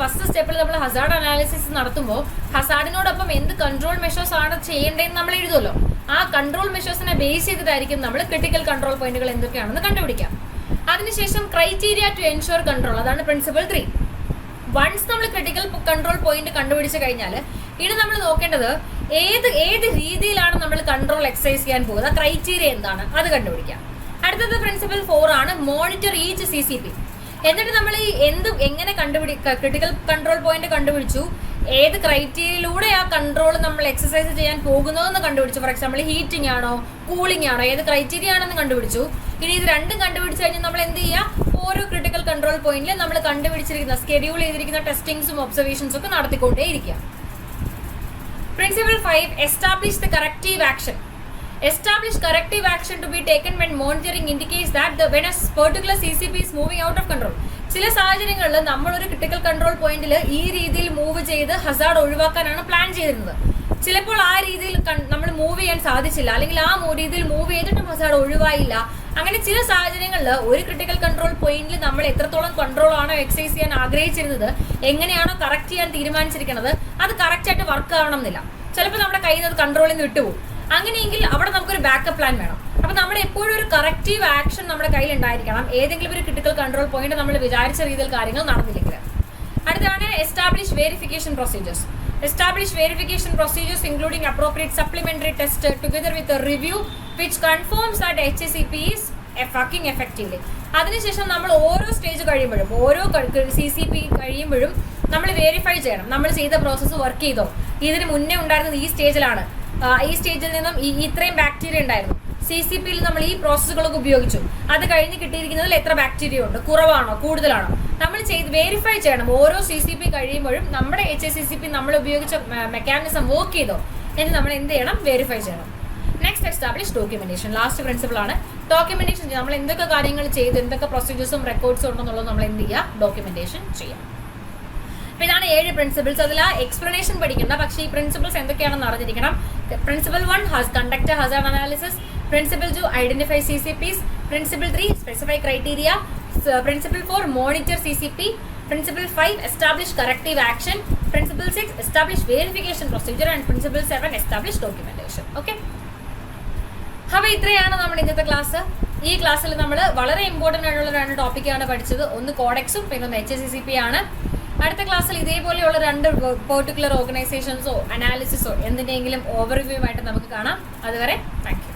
ഫസ്റ്റ് സ്റ്റെപ്പിൽ നമ്മൾ ഹസാർഡ് അനാലിസിസ് നടത്തുമ്പോൾ ഹസാർഡിനോടൊപ്പം എന്ത് കൺട്രോൾ മെഷേഴ്സ് ആണ് ചെയ്യേണ്ടതെന്ന് നമ്മൾ എഴുതുമല്ലോ. ആ കൺട്രോൾ മെഷേഴ്സിനെ ബേസ് ചെയ്തിട്ടായിരിക്കും നമ്മൾ ക്രിട്ടിക്കൽ കൺട്രോൾ പോയിന്റുകൾ എന്തൊക്കെയാണെന്ന് കണ്ടുപിടിക്കാം. അതിനുശേഷം ക്രൈറ്റീരിയ ടു എൻഷുർ കൺട്രോൾ, അതാണ് പ്രിൻസിപ്പിൾ 3. വൺസ് നമ്മൾ ക്രിട്ടിക്കൽ കൺട്രോൾ പോയിന്റ് കണ്ടുപിടിച്ചു കഴിഞ്ഞാൽ ഇനി നമ്മൾ നോക്കേണ്ടത് ഏത് രീതിയിലാണ് നമ്മൾ കൺട്രോൾ എക്സസൈസ് ചെയ്യാൻ പോകുന്നത്, ക്രൈറ്റീരിയ എന്താണ് അത് കണ്ടുപിടിക്കാം. അടുത്തത് പ്രിൻസിപ്പിൾ 4 ആണ്, മോണിറ്റർ ഈച്ച് CCP. എന്നിട്ട് നമ്മൾ ഈ എങ്ങനെ ക്രിട്ടിക്കൽ കൺട്രോൾ പോയിന്റ് കണ്ടുപിടിച്ചു, ഏത് ക്രൈറ്റീരിയയിലൂടെ ആ കൺട്രോൾ നമ്മൾ എക്സസൈസ് ചെയ്യാൻ പോകുന്നതെന്ന് കണ്ടുപിടിച്ചു. ഫോർ എക്സാമ്പിൾ ഹീറ്റിംഗ് ആണോ കൂളിംഗ് ആണോ ഏത് ക്രൈറ്റീരിയ ആണെന്ന് കണ്ടുപിടിച്ചു. ഇനി ഇത് രണ്ടും കണ്ടുപിടിച്ചു കഴിഞ്ഞാൽ നമ്മൾ എന്ത് ചെയ്യുക, ഓരോ ക്രിട്ടിക്കൽ കൺട്രോൾ പോയിന്റിൽ നമ്മൾ കണ്ടുപിടിച്ചിരിക്കുന്ന സ്കെഡ്യൂൾ ചെയ്തിരിക്കുന്ന ടെസ്റ്റിംഗ്സും ഒബ്സർവേഷൻസും ഒക്കെ നടത്തിക്കൊണ്ടേയിരിക്കുക. Principle 5, establish the corrective action. Establish corrective action to be taken when monitoring indicates that when a particular CCP is moving out of control. ചില സാഹചര്യങ്ങളിൽ നമ്മൾ ഒരു ക്രിട്ടിക്കൽ കൺട്രോൾ പോയിന്റിൽ ഈ രീതിയിൽ മൂവ് ചെയ്ത് ഹസാർഡ് ഒഴിവാക്കാനാണ് പ്ലാൻ ചെയ്തിരുന്നത്. ചിലപ്പോൾ ആ രീതിയിൽ നമ്മൾ മൂവ് ചെയ്യാൻ സാധിച്ചില്ല, അല്ലെങ്കിൽ ആ രീതിയിൽ മൂവ് ചെയ്തിട്ടും ഹസാർഡ് ഒഴിവായില്ല. അങ്ങനെ ചില സാഹചര്യങ്ങളിൽ ഒരു ക്രിട്ടിക്കൽ കൺട്രോൾ പോയിന്റിൽ നമ്മൾ എത്രത്തോളം കൺട്രോൾ ആണോ എക്സസൈസ് ചെയ്യാൻ ആഗ്രഹിച്ചിരുന്നത്, എങ്ങനെയാണോ കറക്റ്റ് ചെയ്യാൻ തീരുമാനിച്ചിരിക്കുന്നത്, അത് കറക്റ്റ് ആയിട്ട് വർക്ക് ആവണം എന്നില്ല. ചിലപ്പോൾ നമ്മുടെ കയ്യിൽ നിന്ന് കൺട്രോളിൽ നിന്ന് വിട്ടുപോകും. അങ്ങനെയെങ്കിൽ അവിടെ നമുക്കൊരു ബാക്കപ്പ് പ്ലാൻ വേണം. അപ്പൊ നമ്മൾ എപ്പോഴും ഒരു കറക്റ്റീവ് ആക്ഷൻ നമ്മുടെ കയ്യിൽ ഉണ്ടായിരിക്കണം, ഏതെങ്കിലും ഒരു ക്രിട്ടിക്കൽ കൺട്രോൾ പോയിന്റ് നമ്മൾ വിചാരിച്ച രീതിയിൽ കാര്യങ്ങൾ നടന്നില്ലെങ്കിൽ. അടുത്താണ് establish verification procedures. Establish verification procedures including appropriate supplementary test together with a review which confirms that HACCP is working effectively. അതിനുശേഷം നമ്മൾ ഓരോ സ്റ്റേജ് കഴിയുമ്പോഴും ഓരോ CCP കഴിയുമ്പോഴും നമ്മൾ വെരിഫൈ ചെയ്യണം, നമ്മൾ ചെയ്ത പ്രോസസ്സ് വർക്ക് ചെയ്തോ, ഇതിന് മുന്നേ ഉണ്ടായിരുന്നത് ഈ സ്റ്റേജിലാണ്, ഈ സ്റ്റേജിൽ നിന്നും ഇത്രയും ബാക്ടീരിയ ഉണ്ടായിരുന്നു, CCPയിൽ നമ്മൾ ഈ പ്രോസസ്സുകളൊക്കെ ഉപയോഗിച്ചു, അത് കഴിഞ്ഞ് കിട്ടിയിരിക്കുന്നതിൽ എത്ര ബാക്ടീരിയ ഉണ്ട്, കുറവാണോ കൂടുതലാണോ, നമ്മൾ വെരിഫൈ ചെയ്യണം. ഓരോ CCP കഴിയുമ്പോഴും നമ്മുടെ HACCP നമ്മൾ ഉപയോഗിച്ച മെക്കാനിസം വർക്ക് ചെയ്തോ എന്ന് നമ്മൾ എന്ത് ചെയ്യണം, വെരിഫൈ ചെയ്യണം. Next establish documentation. Last principle ആണ് ഡോക്യുമെന്റേഷൻ. നമ്മൾ എന്തൊക്കെ കാര്യങ്ങൾ ചെയ്ത് എന്തൊക്കെ പ്രൊസീജിയേഴ്സും റെക്കോർഡ്സും ഉണ്ടെന്നുള്ളത് നമ്മൾ എന്ത് ചെയ്യുക, ഡോക്യുമെന്റേഷൻ ചെയ്യാം. അപ്പൊ ഇതാണ് 7 പ്രിൻസിപ്പിൾസ്. അതിൽ ആ എക്സ്പ്ലനേഷൻ പഠിക്കണ്ട, പക്ഷേ ഈ പ്രിൻസിപ്പിൾസ് എന്തൊക്കെയാണെന്ന് അറിഞ്ഞിരിക്കണം. Principle 1 conduct Hazard analysis. Principle 2, identify CCPs. Principle 3, specify criteria. Principle 4, monitor CCP. Principle 5, establish corrective action. Principle 6, establish verification procedure. And Principle 7, establish documentation. Okay? അപ്പോൾ ഇത്രയാണ് നമ്മുടെ ഇന്നത്തെ ക്ലാസ്. ഈ ക്ലാസ്സിൽ നമ്മൾ വളരെ ഇമ്പോർട്ടൻ്റ് ആയിട്ടുള്ള 2 ടോപ്പിക്കാണ് പഠിച്ചത്. ഒന്ന് കോഡെക്സും പിന്നെ ഒന്ന് HACCP ആണ്. അടുത്ത ക്ലാസ്സിൽ ഇതേപോലെയുള്ള 2 പെർട്ടിക്കുലർ ഓർഗനൈസേഷൻസോ അനാലിസിസോ എന്തിനെങ്കിലും ഓവർവ്യൂ ആയിട്ട് നമുക്ക് കാണാം. അതുവരെ താങ്ക് യു.